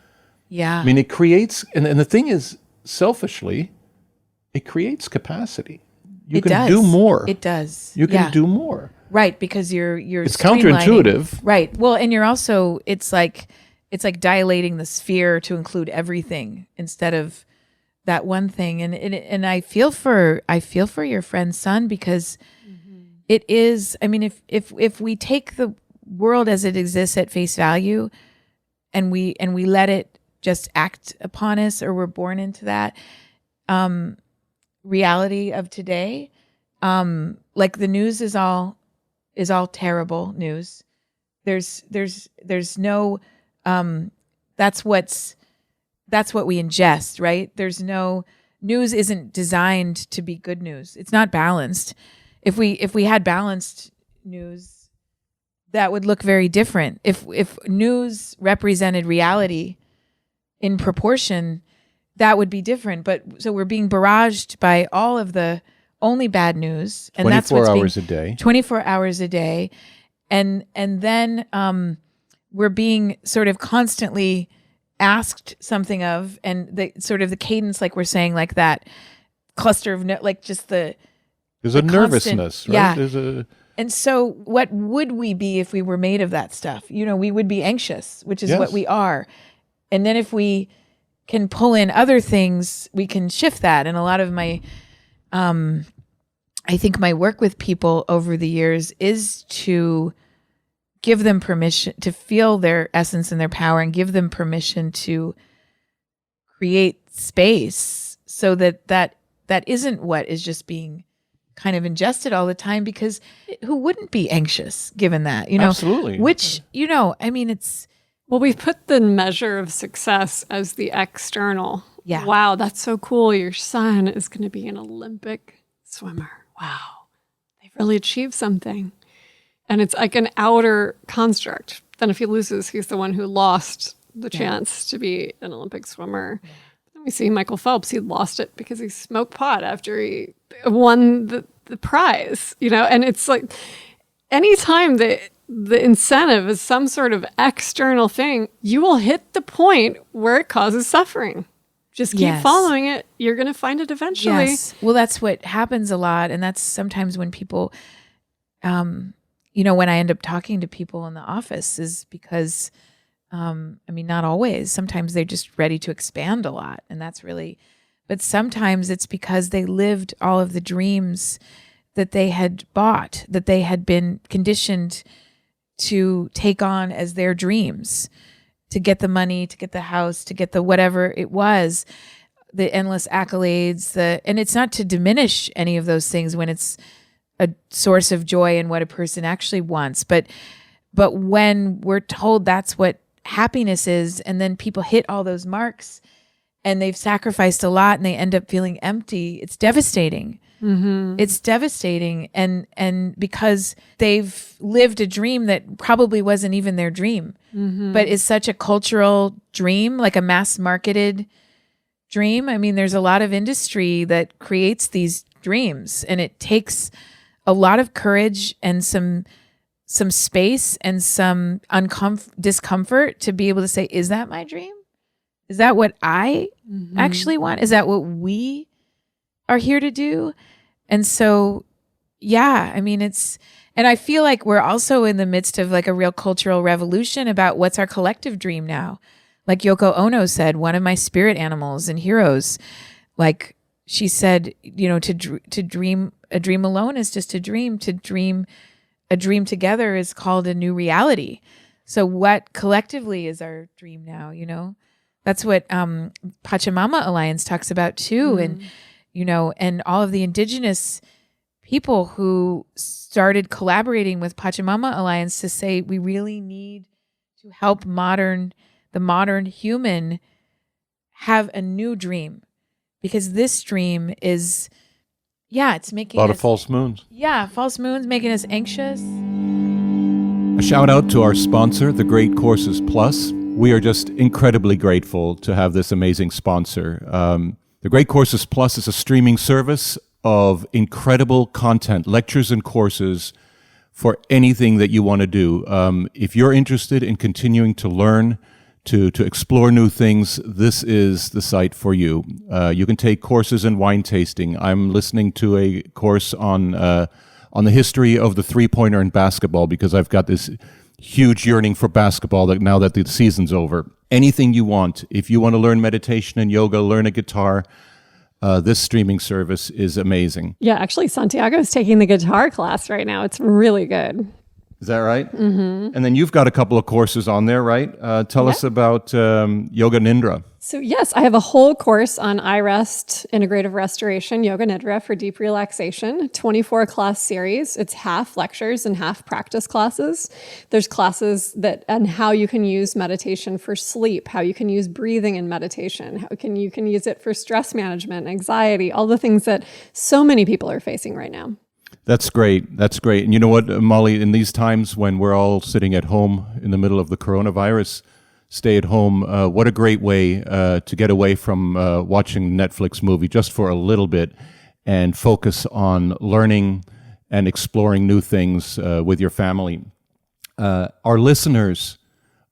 Yeah. I mean, it creates, and the thing is, selfishly, it creates capacity. You can do more. It does. You can do more. Right, because you're it's counterintuitive. Right. Well, and you're also, it's like dilating the sphere to include everything instead of that one thing. And I feel for your friend's son, because it is, I mean, if we take the world as it exists at face value, and we let it just act upon us, or we're born into that, reality of today. Like the news is all terrible news. There's no, that's what we ingest, right? There's no, news isn't designed to be good news. It's not balanced. If we had balanced news, that would look very different. If news represented reality in proportion, that would be different. But so we're being barraged by all of the only bad news, and that's 24 hours a day. 24 hours a day, and then we're being sort of constantly asked something of, and the sort of the cadence, like we're saying, like that cluster of like just the there's a nervousness, right? Yeah. There's a And so what would we be if we were made of that stuff? You know, we would be anxious, which is what we are. And then if we can pull in other things, we can shift that. And a lot of my, I think my work with people over the years is to give them permission to feel their essence and their power, and give them permission to create space so that isn't what is just being kind of ingested all the time, because who wouldn't be anxious given that, you know? Absolutely. Which, you know, I mean, it's... Well, we've put the measure of success as the external. Yeah. Wow, that's so cool. Your son is going to be an Olympic swimmer. Wow. They've really achieved something. And it's like an outer construct. Then if he loses, he's the one who lost the chance to be an Olympic swimmer. Yeah. We see Michael Phelps, he lost it because he smoked pot after he won the prize, you know? And it's like anytime the incentive is some sort of external thing, you will hit the point where it causes suffering. Just keep following it. You're going to find it eventually. Yes. Well, that's what happens a lot. And that's sometimes when people, you know, when I end up talking to people in the office is because... I mean, not always. Sometimes they're just ready to expand a lot. And that's really, but sometimes it's because they lived all of the dreams that they had bought, that they had been conditioned to take on as their dreams, to get the money, to get the house, to get the whatever it was, the endless accolades, and it's not to diminish any of those things when it's a source of joy in what a person actually wants. But when we're told that's what happiness is, and then people hit all those marks and they've sacrificed a lot and they end up feeling empty, it's devastating. Mm-hmm. It's devastating. And because they've lived a dream that probably wasn't even their dream, but is such a cultural dream, like a mass marketed dream. I mean, there's a lot of industry that creates these dreams, and it takes a lot of courage and some space and some discomfort to be able to say, is that my dream? Is that what I actually want? Is that what we are here to do? And so, yeah, I mean, and I feel like we're also in the midst of like a real cultural revolution about what's our collective dream now. Like Yoko Ono said, one of my spirit animals and heroes, like she said, you know, to dream, a dream alone is just a dream. To dream a dream together is called a new reality. So what collectively is our dream now, you know? That's what Pachamama Alliance talks about too. And, you know, and all of the indigenous people who started collaborating with Pachamama Alliance to say, we really need to help the modern human have a new dream, because this dream is... Yeah, it's making a lot of false moons. Yeah, false moons making us anxious. A shout out to our sponsor, The Great Courses Plus. We are just incredibly grateful to have this amazing sponsor. The Great Courses Plus is a streaming service of incredible content, lectures and courses for anything that you want to do. If you're interested in continuing to learn, to explore new things, this is the site for you. You can take courses in wine tasting. I'm listening to a course on the history of the three-pointer in basketball, because I've got this huge yearning for basketball now that the season's over. Anything you want. If you want to learn meditation and yoga, learn a guitar, this streaming service is amazing. Yeah, actually, Santiago's taking the guitar class right now. It's really good. Is that right? Mm-hmm. And then you've got a couple of courses on there, right? Tell us about Yoga Nidra. So yes, I have a whole course on iRest, integrative restoration, Yoga Nidra for deep relaxation, 24 class series. It's half lectures and half practice classes. There's classes that on how you can use meditation for sleep, how you can use breathing in meditation, you can use it for stress management, anxiety, all the things that so many people are facing right now. That's great. That's great. And you know what, Molly, in these times when we're all sitting at home in the middle of the coronavirus, stay at home, what a great way to get away from watching a Netflix movie just for a little bit and focus on learning and exploring new things with your family. Our listeners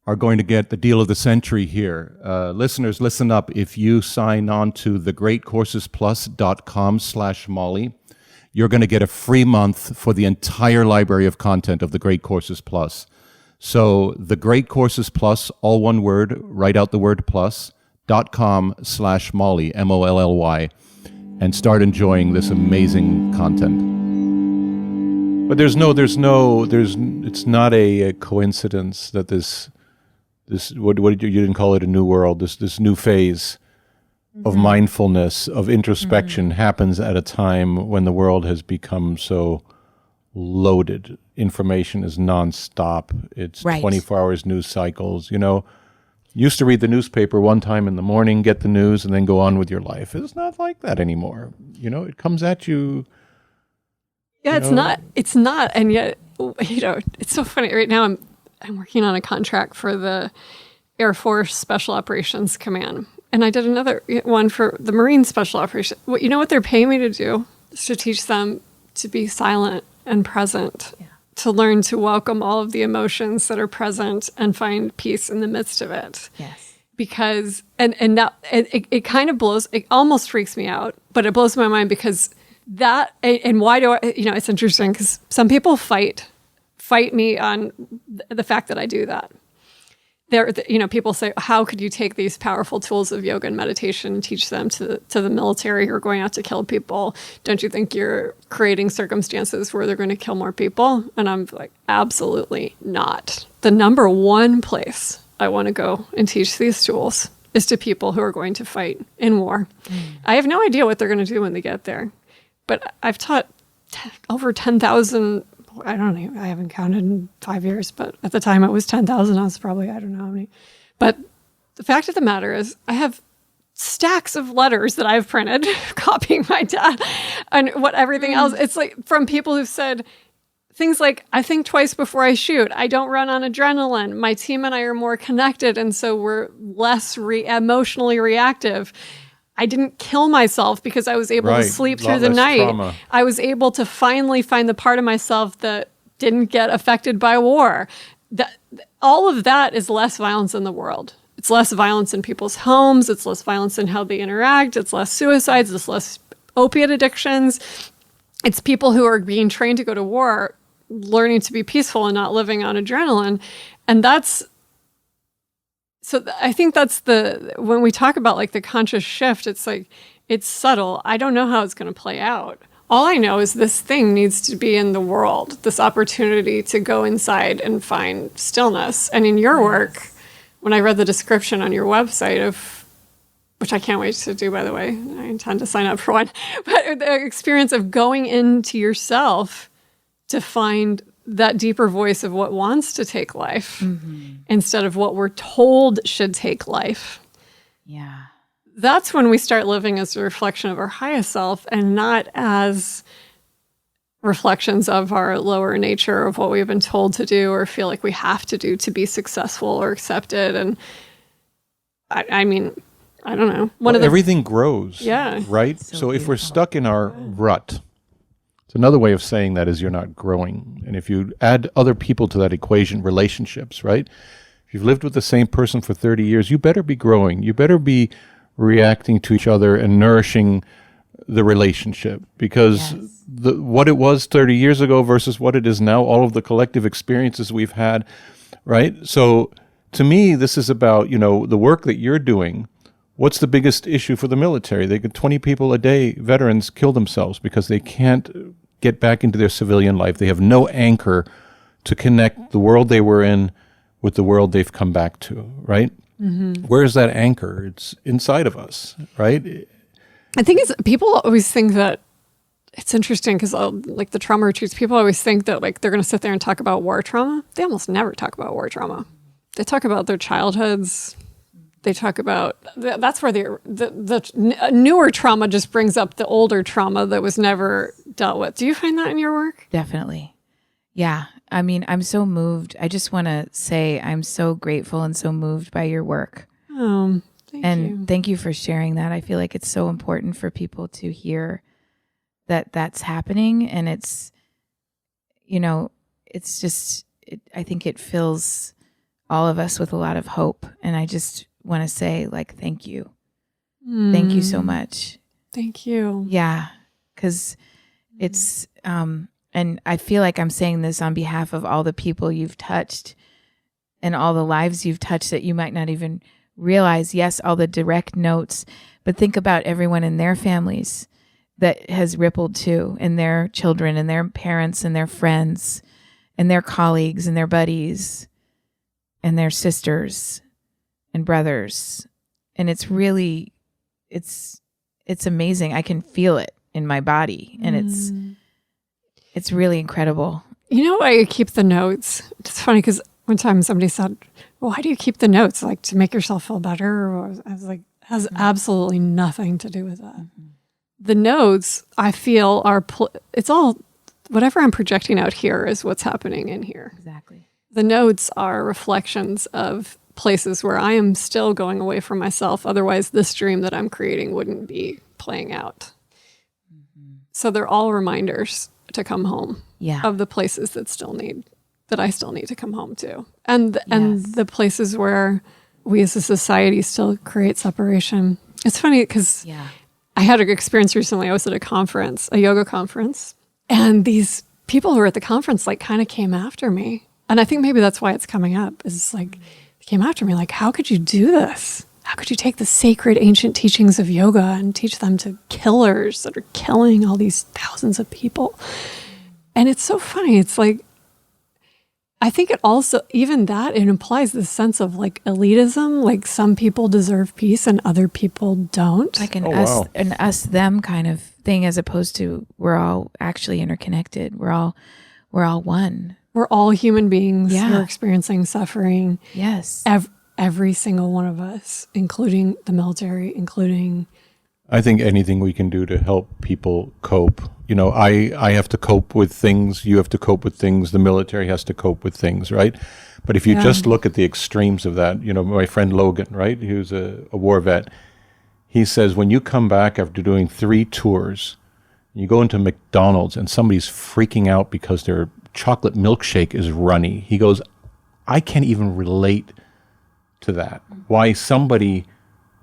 are going to get the deal of the century here. Listeners, listen up. If you sign on to thegreatcoursesplus.com/Molly, you're going to get a free month for the entire library of content of the Great Courses Plus. So the Great Courses Plus, all one word, write out the word plus.com/Molly, MOLLY, and start enjoying this amazing content. But it's not a coincidence that this what did you didn't call it a new world, this new phase of mindfulness, of introspection happens at a time when the world has become so loaded. Information is nonstop. It's 24 hours news cycles. Used to read the newspaper one time in the morning, get the news, and then go on with your life. It's not like that anymore. It comes at you. Yeah, it's not. And yet, it's so funny. Right now I'm working on a contract for the Air Force Special Operations Command. And I did another one for the Marine Special Operations. You know what they're paying me to do? Is to teach them to be silent and present, to learn to welcome all of the emotions that are present and find peace in the midst of it. Yes. Because, and now it kind of it almost freaks me out, but it blows my mind because that, and why do I, it's interesting because some people fight me on the fact that I do that. People say, how could you take these powerful tools of yoga and meditation and teach them to the military who are going out to kill people? Don't you think you're creating circumstances where they're going to kill more people? And I'm like, absolutely not. The number one place I want to go and teach these tools is to people who are going to fight in war. I have no idea what they're going to do when they get there. But I've taught over 10,000. I don't know. I haven't counted in 5 years, but at the time it was 10,000. I was probably, I don't know how many. But the fact of the matter is I have stacks of letters that I've printed copying my dad and what everything else. It's like from people who've said things like, I think twice before I shoot. I don't run on adrenaline. My team and I are more connected. And so we're less emotionally reactive. I didn't kill myself because I was able to sleep through the night. Trauma. I was able to finally find the part of myself that didn't get affected by war. All of that is less violence in the world. It's less violence in people's homes. It's less violence in how they interact. It's less suicides. It's less opiate addictions. It's people who are being trained to go to war, learning to be peaceful and not living on adrenaline. And so I think that's when we talk about like the conscious shift, it's like, it's subtle. I don't know how it's going to play out. All I know is this thing needs to be in the world, this opportunity to go inside and find stillness. And in your work, when I read the description on your website which I can't wait to do, by the way, I intend to sign up for one, but the experience of going into yourself to find that deeper voice of what wants to take life instead of what we're told should take life. Yeah. That's when we start living as a reflection of our highest self and not as reflections of our lower nature of what we've been told to do or feel like we have to do to be successful or accepted. And I mean, I don't know. Everything grows. Yeah. Right? So if we're stuck in our rut, so another way of saying that is you're not growing. And if you add other people to that equation, relationships, right? If you've lived with the same person for 30 years, you better be growing. You better be reacting to each other and nourishing the relationship. Because what it was 30 years ago versus what it is now, all of the collective experiences we've had, right? So to me, this is about, the work that you're doing. What's the biggest issue for the military? 20 people a day, veterans, kill themselves because they can't get back into their civilian life. They have no anchor to connect the world they were in with the world they've come back to, right? Where's that anchor? It's inside of us, right? I think people always think that it's interesting because like the trauma retreats, people always think that like they're going to sit there and talk about war trauma. They almost never talk about war trauma. They talk about their childhoods. They talk about, that's where the newer trauma just brings up the older trauma that was never dealt with. Do you find that in your work? Definitely. Yeah. I mean, I'm so moved. I just want to say I'm so grateful and so moved by your work. Thank you for sharing that. I feel like it's so important for people to hear that that's happening. And it's, it's just, I think it fills all of us with a lot of hope. And I just want to say, like, thank you. Thank you so much. Thank you. Yeah. Because it's, and I feel like I'm saying this on behalf of all the people you've touched and all the lives you've touched that you might not even realize. Yes, all the direct notes, but think about everyone in their families that has rippled too, and their children and their parents and their friends and their colleagues and their buddies and their sisters and brothers. And it's really, it's amazing. I can feel it in my body, and it's really incredible. You know, I keep the notes. It's funny because one time somebody said, well, why do you keep the notes? Like to make yourself feel better? Or I was like, it has absolutely nothing to do with that. The notes, I feel, it's all, whatever I'm projecting out here is what's happening in here. Exactly. The notes are reflections of places where I am still going away from myself. Otherwise, this dream that I'm creating wouldn't be playing out. So they're all reminders to come home of the places that I still need to come home to. And the places where we as a society still create separation. It's funny because I had an experience recently. I was at a yoga conference, and these people who were at the conference like kind of came after me. And I think maybe that's why it's coming up, is like they came after me like, how could you do this? How could you take the sacred ancient teachings of yoga and teach them to killers that are killing all these thousands of people? And it's so funny. It's like, I think it also, even that, it implies this sense of like elitism, like some people deserve peace and other people don't. Like an us, them kind of thing, as opposed to we're all actually interconnected. We're all one. We're all human beings who are experiencing suffering. Yes. Every single one of us, including the military, including... I think anything we can do to help people cope. I have to cope with things, you have to cope with things, the military has to cope with things, right? But if you just look at the extremes of that, my friend Logan, right, who's a war vet, he says when you come back after doing 3 tours, you go into McDonald's and somebody's freaking out because their chocolate milkshake is runny. He goes, I can't even relate to that. Why somebody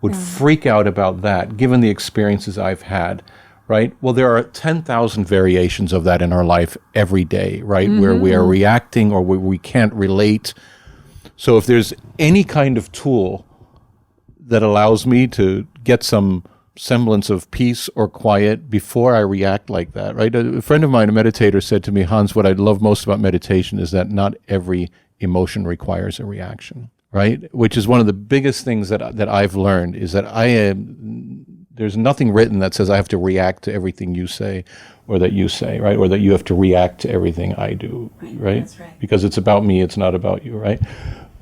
would freak out about that, given the experiences I've had, right? Well, there are 10,000 variations of that in our life every day, right? Where we are reacting or where we can't relate. So if there's any kind of tool that allows me to get some semblance of peace or quiet before I react like that, right? A friend of mine, a meditator, said to me, Hans, what I love most about meditation is that not every emotion requires a reaction. Right, which is one of the biggest things that I've learned, is that there's nothing written that says I have to react to everything you say, or that you say, right, or that you have to react to everything I do, right? That's right. Because it's about me, it's not about you, right?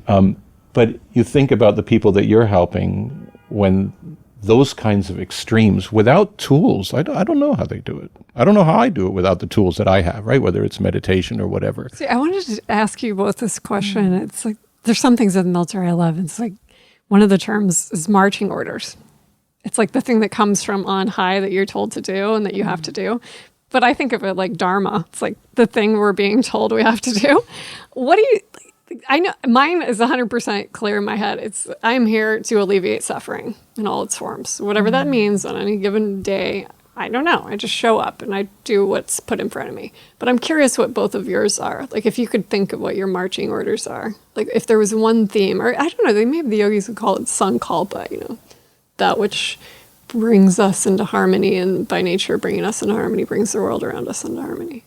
But you think about the people that you're helping when those kinds of extremes, without tools, I don't know how they do it. I don't know how I do it without the tools that I have, right? Whether it's meditation or whatever. See, I wanted to ask you both this question. It's like, there's some things in the military I love. It's like one of the terms is marching orders. It's like the thing that comes from on high that you're told to do and that you have to do. But I think of it like dharma. It's like the thing we're being told we have to do. What do you... I know mine is 100% clear in my head. I'm here to alleviate suffering in all its forms. Whatever that means on any given day, I don't know. I just show up and I do what's put in front of me. But I'm curious what both of yours are. Like if you could think of what your marching orders are. Like if there was one theme, or I don't know, maybe the yogis would call it sankalpa, that which brings us into harmony, and by nature bringing us into harmony brings the world around us into harmony.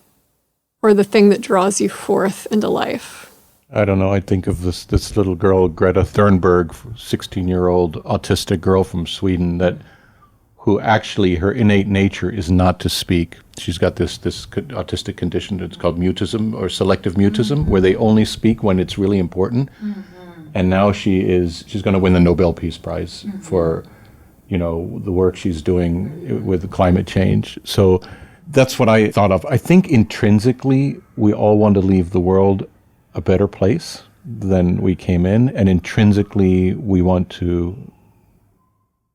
or the thing that draws you forth into life? I don't know. I think of this little girl, Greta Thunberg, 16-year-old autistic girl from Sweden, who actually her innate nature is not to speak. She's got this autistic condition that's called mutism or selective mutism, where they only speak when it's really important. And now she's going to win the Nobel Peace Prize for, the work she's doing with climate change. So that's what I thought of. I think intrinsically we all want to leave the world a better place than we came in, and intrinsically we want to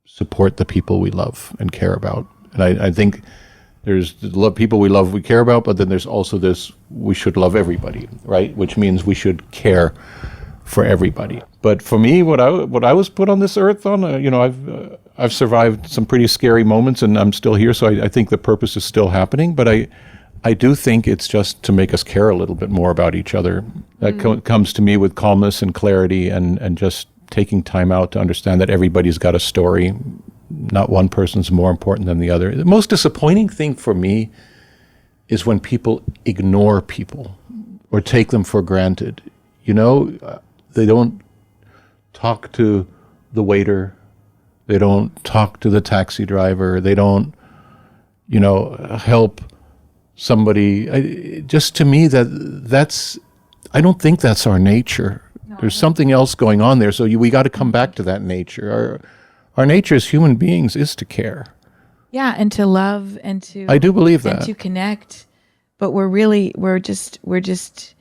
support the people we love and care about. And I think there's people we love, we care about, but then there's also this, we should love everybody, right? Which means we should care for everybody. But for me, what I was put on this earth on, I've survived some pretty scary moments, and I'm still here. So I think the purpose is still happening. But I do think it's just to make us care a little bit more about each other. That comes to me with calmness and clarity, and just taking time out to understand that everybody's got a story. Not one person's more important than the other. The most disappointing thing for me is when people ignore people or take them for granted. They don't talk to the waiter. They don't talk to the taxi driver. They don't, help somebody. Just to me, I don't think that's our nature. No. There's something else going on there. So we got to come back to that nature. Our nature as human beings is to care. Yeah, and to love and to. I do believe that. And to connect, but we're just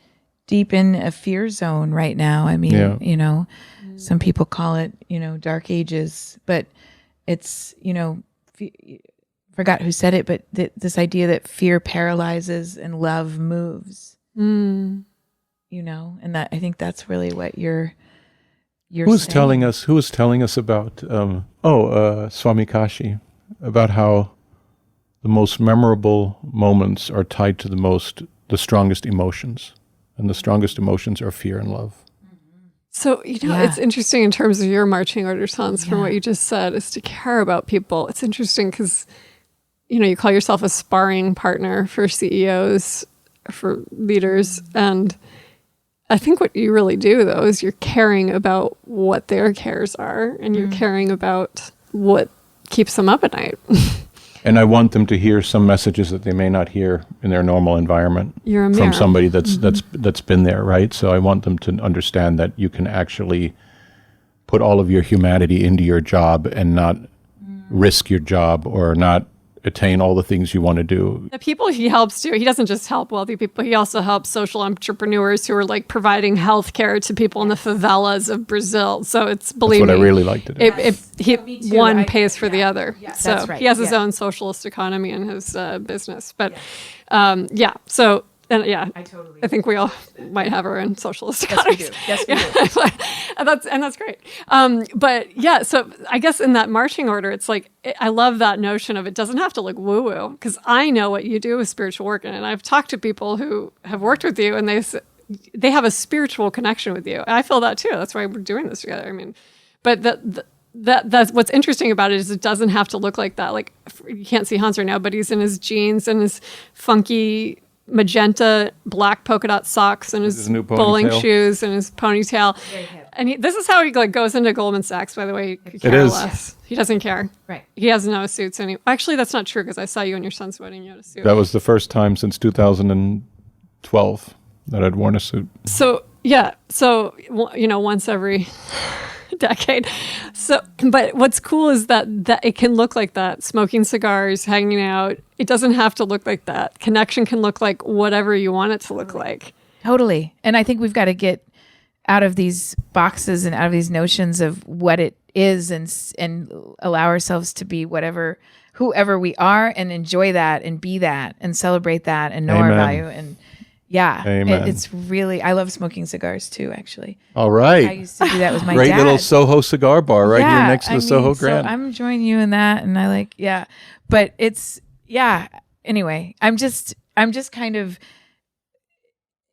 deep in a fear zone right now. I mean, some people call it, dark ages, but it's, forgot who said it, but this idea that fear paralyzes and love moves. And that I think that's really what you're Who's saying. Who was telling us about Swami Kashi, about how the most memorable moments are tied to the strongest emotions, and the strongest emotions are fear and love. So, it's interesting in terms of your marching orders, Hans, from what you just said, is to care about people. It's interesting because, you call yourself a sparring partner for CEOs, for leaders. And I think what you really do, though, is you're caring about what their cares are, and you're caring about what keeps them up at night. And I want them to hear some messages that they may not hear in their normal environment from somebody that's been there, right? So I want them to understand that you can actually put all of your humanity into your job and not risk your job or not attain all the things you want to do. The people he helps too, he doesn't just help wealthy people, he also helps social entrepreneurs who are like providing health care to people in the favelas of Brazil. So it's, believe me. That's what I really like to do. One pays for the other. Yeah, so that's right. He has his own socialist economy in his business. But so... I think we all might have our own socialist economies. Yes, we do. That's great. So I guess in that marching order, it's like, I love that notion of it doesn't have to look woo-woo, because I know what you do with spiritual work. And I've talked to people who have worked with you, and they have a spiritual connection with you. And I feel that too. That's why we're doing this together. I mean, but that's what's interesting about it is it doesn't have to look like that. Like, you can't see Hans right now, but he's in his jeans and his funky magenta black polka dot socks and his bowling shoes and his ponytail. And this is how he goes into Goldman Sachs, by the way. He could care less. He doesn't care. Right. He has no suits anymore. Actually, that's not true, because I saw you on your son's wedding. You had a suit. That was the first time since 2012 that I'd worn a suit. So, once every decade. So, but what's cool is that it can look like that. Smoking cigars, hanging out. It doesn't have to look like that. Connection can look like whatever you want it to look like. Totally. And I think we've got to get out of these boxes and out of these notions of what it is, and allow ourselves to be whoever we are, and enjoy that and be that and celebrate that and know our value. And it's really, I love smoking cigars too, actually. All right. I used to do that with my Great dad. little Soho cigar bar here next to the Soho Grand. So I'm enjoying you in that, and I but it's, anyway, I'm just kind of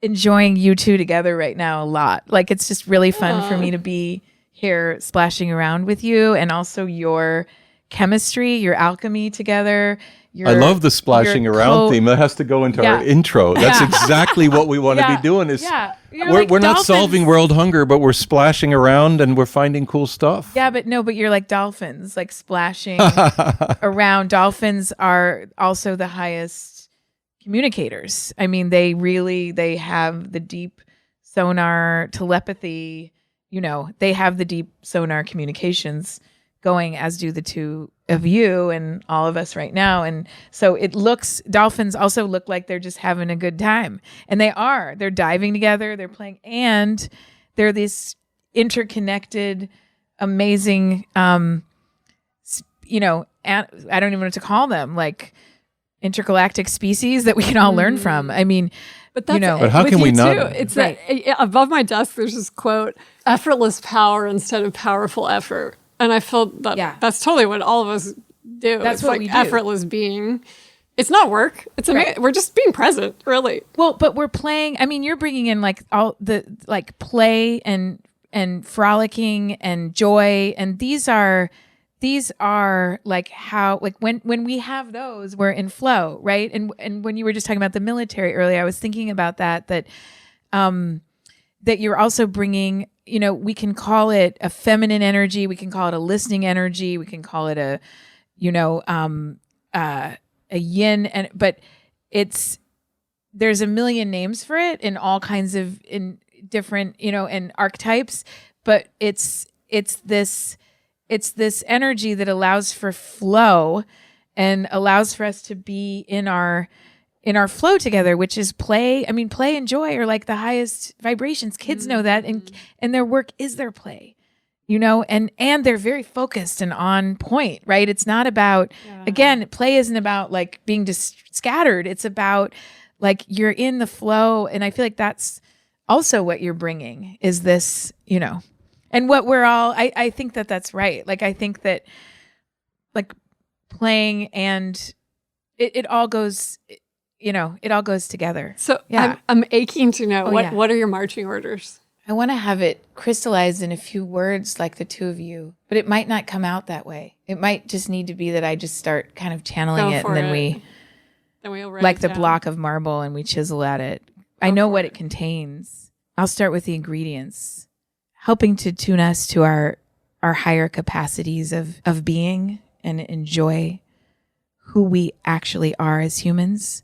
enjoying you two together right now a lot. Like, it's just really fun for me to be here splashing around with you, and also your chemistry, your alchemy together I love the splashing around theme. That has to go into our intro. That's exactly what we want to be doing. Is we're not solving world hunger, but we're splashing around and we're finding cool stuff. Yeah, but you're like dolphins, like splashing around. Dolphins are also the highest communicators. I mean, they have the deep sonar telepathy. They have the deep sonar communications going, as do the two of you and all of us right now. And so dolphins also look like they're just having a good time. And they're diving together, they're playing, and they're this interconnected, amazing, I don't even know what to call them, like intergalactic species that we can all learn from. I mean, but that's but how can we not? Too. It's right. Above my desk, there's this quote, effortless power instead of powerful effort. And I feel that that's totally what all of us do. That's it's what like we do. Effortless being. It's not work. It's amazing. We're just being present, really. Well, but we're playing. I mean, you're bringing in like all the like play and frolicking and joy, and these are like how, like when we have those, we're in flow, right? And when you were just talking about the military earlier, I was thinking about that you're also bringing, we can call it a feminine energy, we can call it a listening energy, we can call it a yin, but there's a million names for it in all kinds of in different, and archetypes, but it's this energy that allows for flow and allows for us to be in our flow together, which is play. I mean, play and joy are like the highest vibrations. Kids know that, and their work is their play, and they're very focused and on point, right? It's not about, again, play isn't about like being just scattered. It's about like you're in the flow. And I feel like that's also what you're bringing is this, and what we're all, I think that's right. Like, I think that like playing and it all goes, it all goes together. So I'm aching to know what are your marching orders? I want to have it crystallized in a few words like the two of you, but it might not come out that way. It might just need to be that I just start kind of channeling it, and then we like the block of marble and we chisel at it. I know what it contains. I'll start with the ingredients, helping to tune us to our higher capacities of being and enjoy who we actually are as humans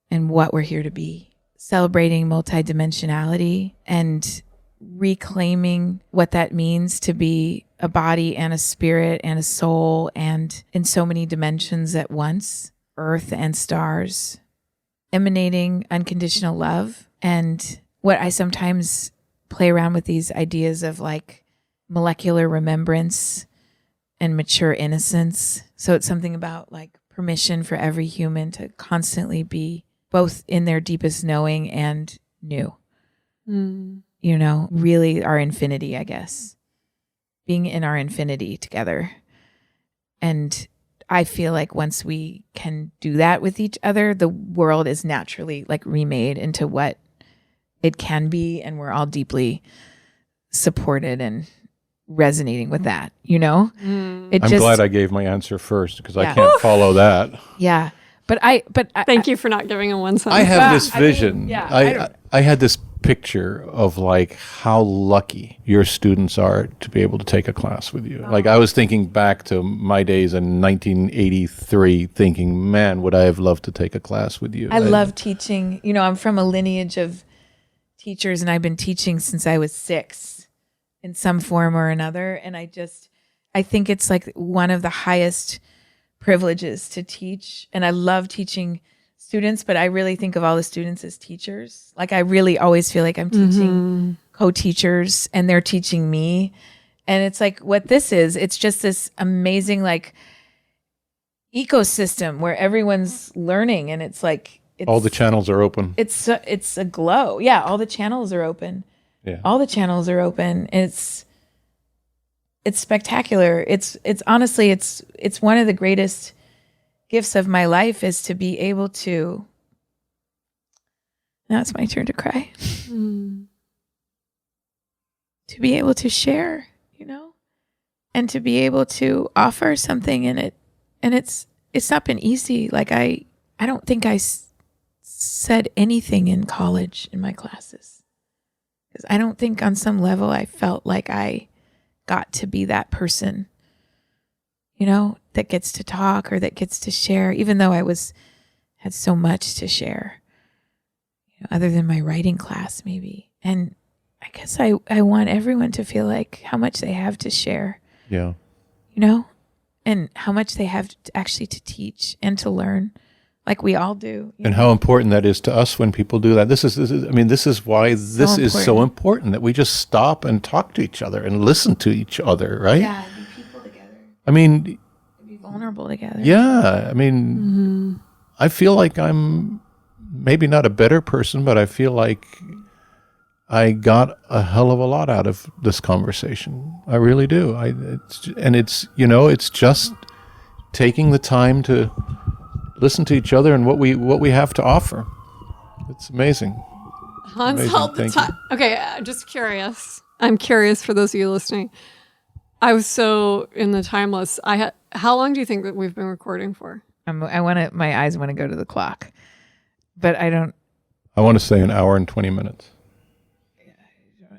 and what we're here to be. Celebrating multidimensionality and reclaiming what that means to be a body and a spirit and a soul and in so many dimensions at once, earth and stars. Emanating unconditional love, and what I sometimes play around with these ideas of like molecular remembrance and mature innocence. So it's something about like permission for every human to constantly be both in their deepest knowing and new. Really our infinity, I guess. Being in our infinity together. And I feel like once we can do that with each other, the world is naturally like remade into what it can be, and we're all deeply supported and resonating with that, I'm glad I gave my answer first because I can't follow that. Yeah. But I thank you for not giving a one sentence. I have this vision. I had this picture of like how lucky your students are to be able to take a class with you. Like I was thinking back to my days in 1983 thinking, man, would I have loved to take a class with you. I love teaching. I'm from a lineage of teachers, and I've been teaching since I was 6 in some form or another. And I think it's like one of the highest privileges to teach. And I love teaching students, but I really think of all the students as teachers. Like I really always feel like I'm teaching co-teachers and they're teaching me. And it's like what this is, it's just this amazing like ecosystem where everyone's learning, and it's like all the channels are open. It's a glow. Yeah, all the channels are open. Yeah. All the channels are open. It's spectacular. It's honestly it's one of the greatest gifts of my life is to be able to, now it's my turn to cry, to be able to share, and to be able to offer something in it. And it's it's not been easy. Like I don't think I said anything in college in my classes. Because I don't think on some level I felt like I got to be that person, that gets to talk or that gets to share, even though I had so much to share, other than my writing class maybe. And I guess I want everyone to feel like how much they have to share. Yeah. And how much they have actually to teach and to learn, like we all do. And how important that is to us when people do that. This is why this is so important, that we just stop and talk to each other and listen to each other, right? Yeah, be people together. Be vulnerable together. Yeah, I feel like I'm maybe not a better person, but I feel like I got a hell of a lot out of this conversation. I really do. It's just taking the time to listen to each other and what we have to offer. It's amazing. Hans held the time. Okay, just curious. I'm curious for those of you listening. I was so in the timeless. How long do you think that we've been recording for? My eyes want to go to the clock, but I don't. I want to say an hour and 20 minutes.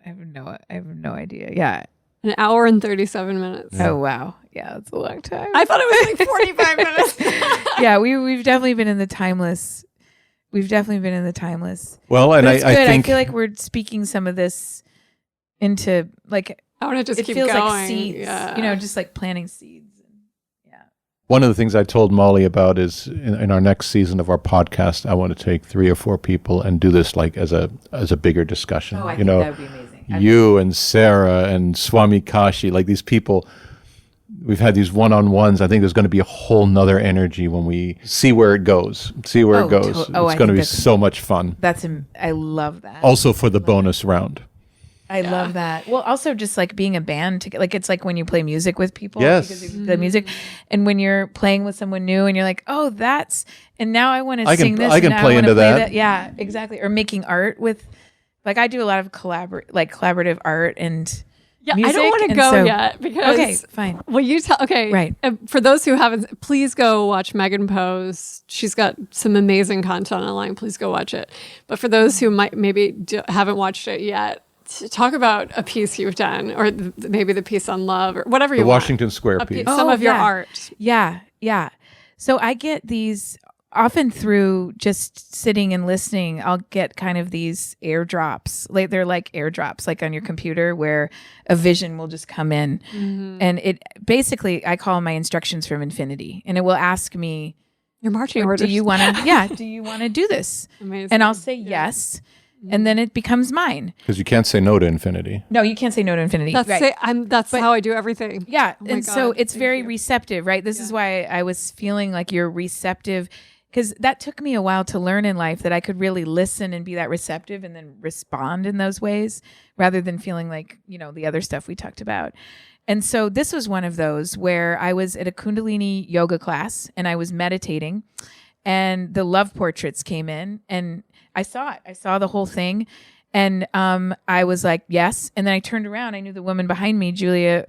I have no idea. Yeah. An hour and 37 minutes. Yeah. Oh, wow. Yeah, that's a long time. I thought it was like 45 minutes. Yeah, we've definitely been in the timeless. Well, and I think I think feel like we're speaking some of this into like I want to just keep feels going. like seeds, yeah. just like planting seeds. Yeah. one of the things I told Molly about is in our next season of our podcast, I want to take 3 or 4 people and do this like as a bigger discussion. Oh, I think that would be amazing. You and Sarah and Swami Kashi, like these people, we've had these one-on-ones. I think there's going to be a whole nother energy when we see where it goes. It's going to be so much fun. I love that. Also for the bonus round. I love that. Well, also just like being a band, like it's like when you play music with people. Yes. Because of the music. And when you're playing with someone new and you're like, oh, and now I want to sing this. I can play into that. Yeah, exactly. Or making art with, like I do a lot of collaborative art and music. I don't want to go yet because. Okay, fine. Well, you tell. Okay, right. For those who haven't, please go watch Megan Poe's. She's got some amazing content online. Please go watch it. But for those who haven't watched it yet, talk about a piece you've done, or maybe the piece on love, or whatever you want. The Washington Square piece. Some of your art. Yeah. So I get these often through just sitting and listening. I'll get kind of these airdrops. Like they're like airdrops, like on your computer, where a vision will just come in, and it basically I call my instructions from infinity, and it will ask me, "Your marching orders. Do you want to? Do you want to do this?" Amazing. And I'll say yes. And then it becomes mine. Because you can't say no to infinity. No, you can't say no to infinity. That's how I do everything. Yeah. Oh and so it's very receptive, right? This is why I was feeling like you're receptive, because that took me a while to learn in life, that I could really listen and be that receptive and then respond in those ways rather than feeling like, the other stuff we talked about. And so this was one of those where I was at a Kundalini yoga class and I was meditating, and the love portraits came in, and I saw it. I saw the whole thing. And I was like, yes. And then I turned around. I knew the woman behind me, Julia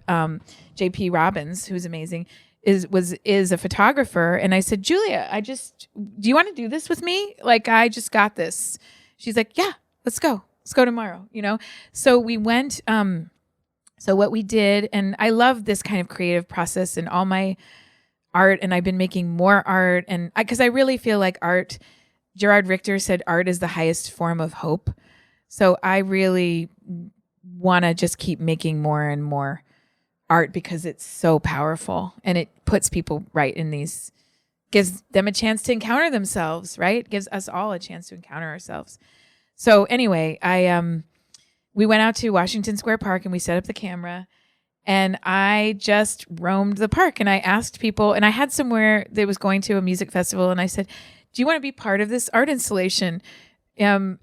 J.P. Robbins, who's amazing, is a photographer. And I said, Julia, do you want to do this with me? Like, I just got this. She's like, yeah, let's go. Let's go tomorrow, So we went. So what we did, and I love this kind of creative process in all my art. And I've been making more art. And because I really feel like art, Gerard Richter said art is the highest form of hope. So I really want to just keep making more and more art because it's so powerful and it puts people right in these, gives them a chance to encounter themselves, right? Gives us all a chance to encounter ourselves. So anyway, we went out to Washington Square Park and we set up the camera, and I just roamed the park and I asked people, and I had somewhere that was going to a music festival, and I said, do you want to be part of this art installation? And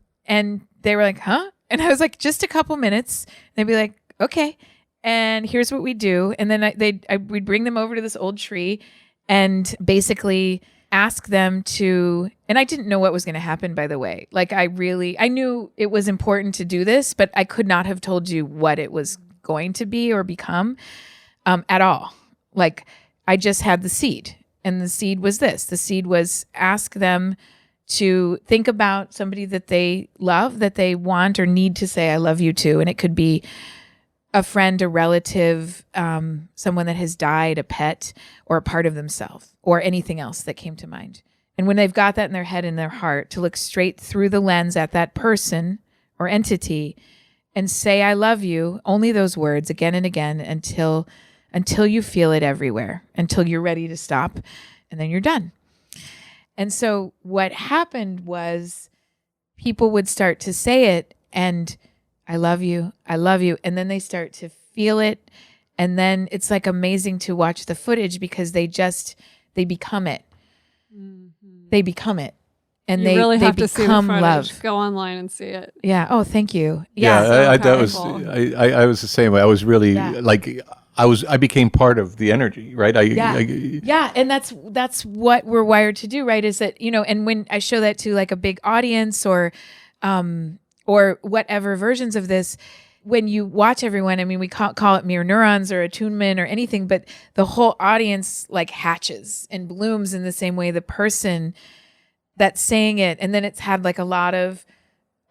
they were like, huh? And I was like, just a couple minutes. They'd be like, okay. And here's what we do. And then we'd bring them over to this old tree and basically ask them to, and I didn't know what was going to happen, by the way. Like I knew it was important to do this, but I could not have told you what it was going to be or become at all. Like I just had the seed. And the seed was this. The seed was ask them to think about somebody that they love, that they want or need to say, I love you to. And it could be a friend, a relative, someone that has died, a pet, or a part of themselves, or anything else that came to mind. And when they've got that in their head and their heart, to look straight through the lens at that person or entity and say, I love you, only those words again and again until you feel it everywhere, until you're ready to stop, and then you're done. And so what happened was people would start to say it and I love you. And then they start to feel it. And then it's like amazing to watch the footage because they become it. Mm-hmm. They become it. And you really have they to see the become footage. love. Go online and see it. Yeah. Oh, thank you. Yeah, so that was, powerful. I was the same way. I was really I became part of the energy, right? Yeah. And that's what we're wired to do, right? Is that, and when I show that to like a big audience or whatever versions of this, when you watch everyone, I mean, we call it mirror neurons or attunement or anything, but the whole audience like hatches and blooms in the same way the person that's saying it. And then it's had like a lot of,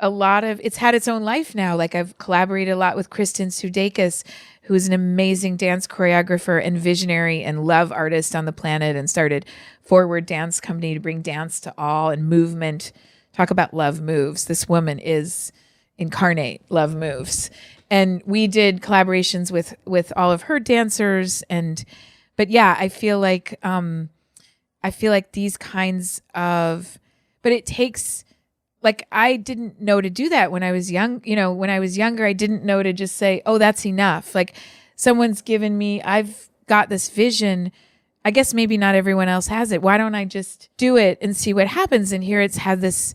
it's had its own life now. Like I've collaborated a lot with Kristen Sudeikis, who is an amazing dance choreographer and visionary and love artist on the planet, and started Forward Dance Company to bring dance to all and movement. Talk about love moves. This woman is incarnate love moves. And we did collaborations with all of her dancers. But yeah, I feel like these kinds of, but it takes, like, I didn't know to do that when I was young. When I was younger, I didn't know to just say, oh, that's enough. Like someone's given me, I've got this vision. I guess maybe not everyone else has it. Why don't I just do it and see what happens? And here it's had this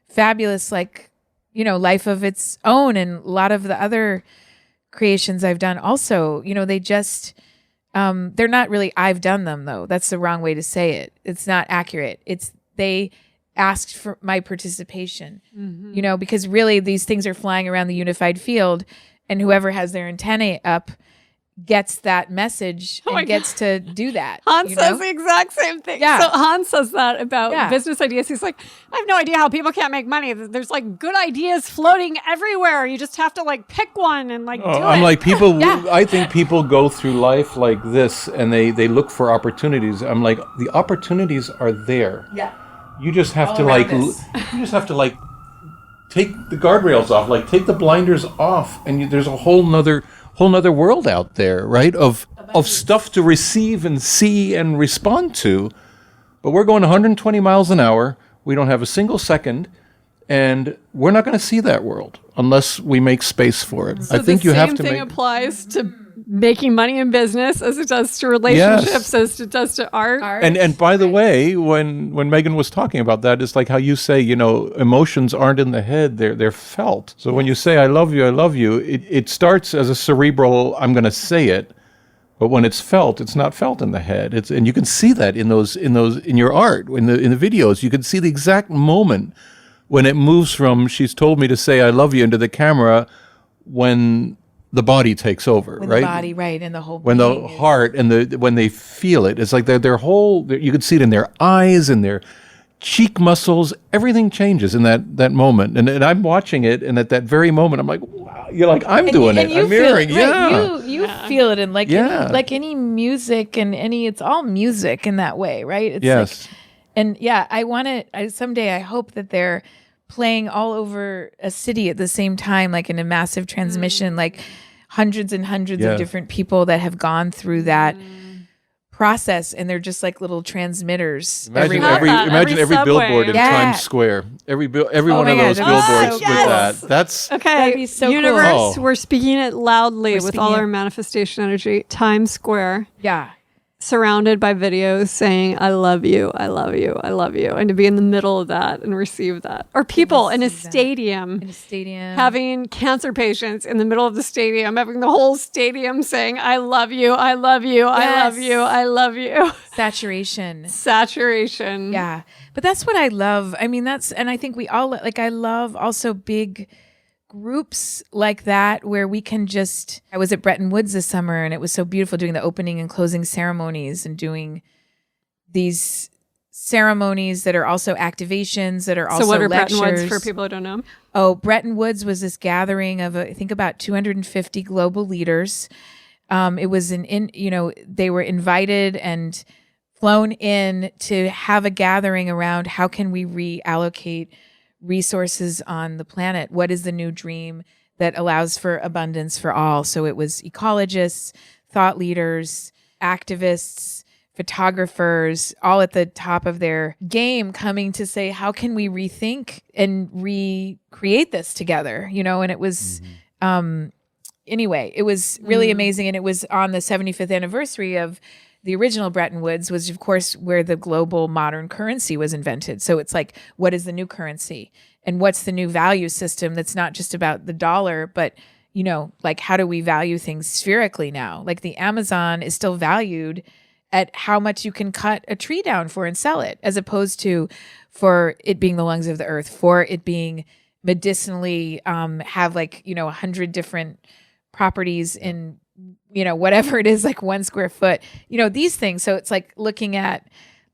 fabulous, life of its own. And a lot of the other creations I've done also, they just, they're not really, I've done them though. That's the wrong way to say it. It's not accurate. It's they asked for my participation, because really these things are flying around the unified field, and whoever has their antennae up gets that message and gets to do that. Hans says the exact same thing. Yeah. So Hans says that about business ideas. He's like, I have no idea how people can't make money. There's like good ideas floating everywhere. You just have to like pick one and do it. I'm like people. I think people go through life like this, and they look for opportunities. I'm like, the opportunities are there. Yeah. You just have to take the guardrails off, take the blinders off, and there's a whole nother world out there, right? Of stuff to receive and see and respond to. But we're going 120 miles an hour. We don't have a single second, and we're not going to see that world unless we make space for it. So I think you have to the same thing applies to making money in business as it does to relationships, as it does to art. And by the way, when Megan was talking about that, it's like how you say, emotions aren't in the head, they're felt. So when you say I love you, it starts as a cerebral, I'm going to say it, but when it's felt, it's not felt in the head. And you can see that in your art, in the videos. You can see the exact moment when it moves from she's told me to say I love you into the camera, when the body takes over, when right? The body, right, and the whole when the heart and when they feel it, it's like their whole. You can see it in their eyes and their cheek muscles. Everything changes in that moment, and I'm watching it, and at that very moment, I'm like, wow, you're like, I'm doing it. I'm mirroring, You feel it, and like any music and it's all music in that way, right? It's yes. Someday I hope that they're playing all over a city at the same time, like in a massive transmission, like hundreds and hundreds of different people that have gone through that process, and they're just like little transmitters. Imagine every billboard in Times Square. Every one of those billboards with that. That's okay. That'd be so universe, cool. We're speaking it loudly with all our manifestation energy. Times Square. Yeah. Surrounded by videos saying, I love you, I love you, I love you. And to be in the middle of that and receive that. Or people in a stadium. Having cancer patients in the middle of the stadium, having the whole stadium saying, I love you, I love you, I love you, I love you. Saturation. Yeah. But that's what I love. I mean, and I think we all, I love also big groups like that where we can I was at Bretton Woods this summer, and it was so beautiful doing the opening and closing ceremonies and doing these ceremonies that are also activations, that are also So what are lectures. Bretton Woods for people who don't know? Oh, Bretton Woods was this gathering of, I think, about 250 global leaders. It was they were invited and flown in to have a gathering around how can we reallocate resources on the planet? What is the new dream that allows for abundance for all? So it was ecologists, thought leaders, activists, photographers, all at the top of their game, coming to say, how can we rethink and recreate this together? And it was, anyway, it was really amazing. And it was on the 75th anniversary of the original Bretton Woods, was of course where the global modern currency was invented. So it's like, what is the new currency? And what's the new value system that's not just about the dollar, but like, how do we value things spherically now? Like the Amazon is still valued at how much you can cut a tree down for and sell it, as opposed to for it being the lungs of the earth, for it being medicinally, have 100 different properties in, whatever it is, like 1 square foot, these things. So it's like looking at,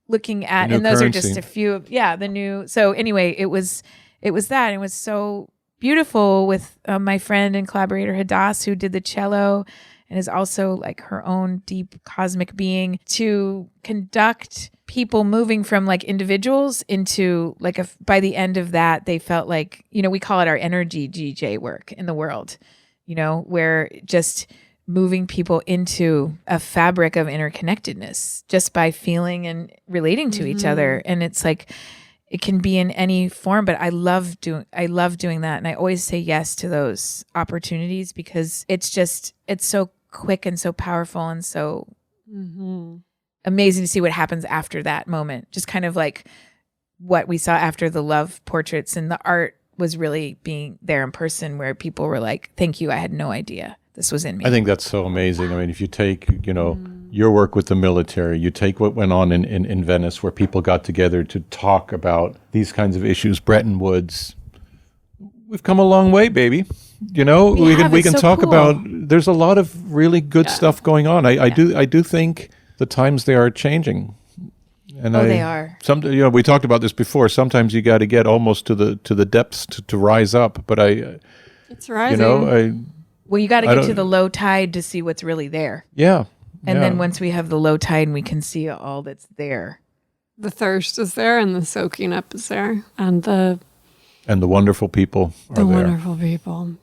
and those currency are just a few of, the new. So anyway, it was that. It was so beautiful with my friend and collaborator Hadass, who did the cello and is also like her own deep cosmic being, to conduct people moving from like individuals into like by the end of that, they felt like, we call it our energy GJ work in the world, where just moving people into a fabric of interconnectedness just by feeling and relating to each other. And it's like, it can be in any form, but I love doing that. And I always say yes to those opportunities because it's so quick and so powerful and so amazing to see what happens after that moment. Just kind of like what we saw after the love portraits, and the art was really being there in person, where people were like, thank you. I had no idea this was in me. I think that's so amazing. I mean, if you take, your work with the military, you take what went on in Venice, where people got together to talk about these kinds of issues, Bretton Woods, we've come a long way, baby. We can talk about, there's a lot of really good stuff going on. I do think the times they are changing. And they are. We talked about this before. Sometimes you got to get almost to the depths to rise up. But it's rising. Well, you got to get to the low tide to see what's really there. Yeah. And then once we have the low tide, we can see all that's there. The thirst is there, and the soaking up is there, and the wonderful people are there. The wonderful people.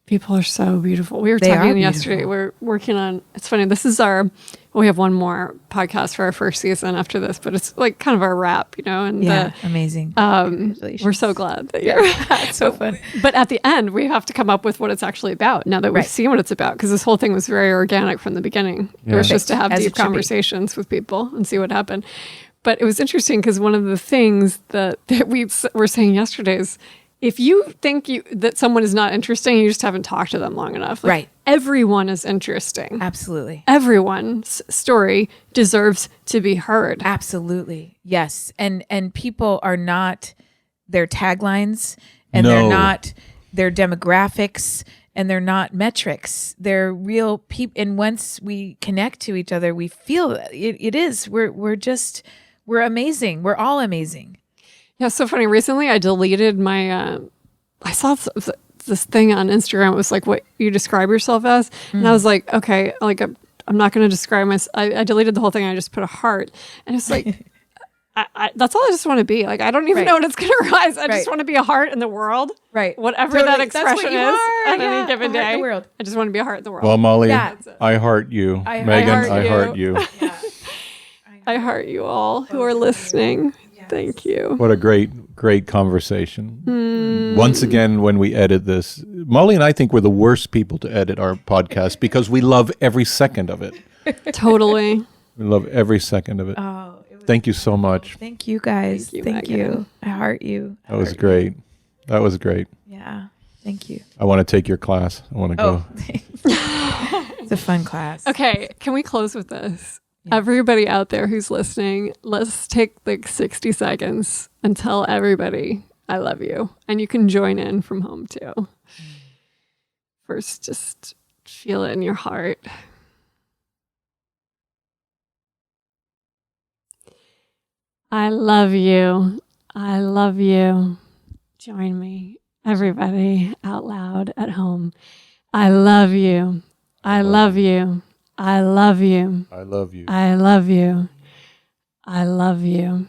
People are so beautiful. We were talking yesterday. We're working on, it's funny, this is we have one more podcast for our first season after this, but it's like kind of our wrap, and amazing. We're so glad that you're it's so fun. But at the end, we have to come up with what it's actually about now that we've seen what it's about, because this whole thing was very organic from the beginning. It was just to have deep conversations with people and see what happened. But it was interesting because one of the things that we were saying yesterday is, if you think that someone is not interesting, you just haven't talked to them long enough. Right. Everyone is interesting. Absolutely. Everyone's story deserves to be heard. Absolutely. Yes. And people are not their taglines, and they're not their demographics, and they're not metrics. They're real people. And once we connect to each other, we feel it is. We're amazing. We're all amazing. Yeah, so funny. Recently, I deleted my. I saw this thing on Instagram. It was like what you describe yourself as, and I was like, okay, like I'm not going to describe myself. I deleted the whole thing. I just put a heart, and it's like, that's all I just want to be. Like, I don't even know what it's going to rise. I just want to be a heart in the world, right? Whatever that expression is at any given day. I just want to be a heart in the world. Well, Molly, I heart you. Megan, I heart you. I heart you all who are listening. Thank you. What a great conversation. Once again, when we edit this, Molly and I think we're the worst people to edit our podcast because we love every second of it. Totally. We love every second of it. Thank you so much. Thank you, guys. Thank you. I heart you. That was great. That was great. Yeah. Thank you. I want to take your class. I want to go. It's a fun class. Okay. Can we close with this? Yeah. Everybody out there who's listening, let's take like 60 seconds and tell everybody I love you. And you can join in from home too. First, just feel it in your heart. I love you. I love you. Join me, everybody, out loud at home. I love you. I love you. I love you. I love you. I love you. I love you.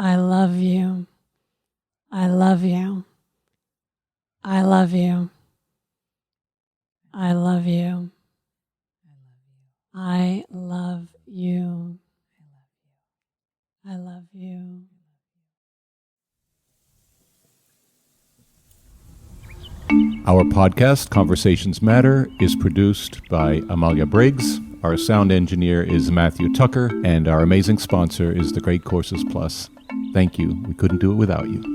I love you. I love you. I love you. I love you. I love you. I love you. Our podcast, Conversations Matter, is produced by Amalia Briggs. Our sound engineer is Matthew Tucker, and our amazing sponsor is the Great Courses Plus. Thank you. We couldn't do it without you.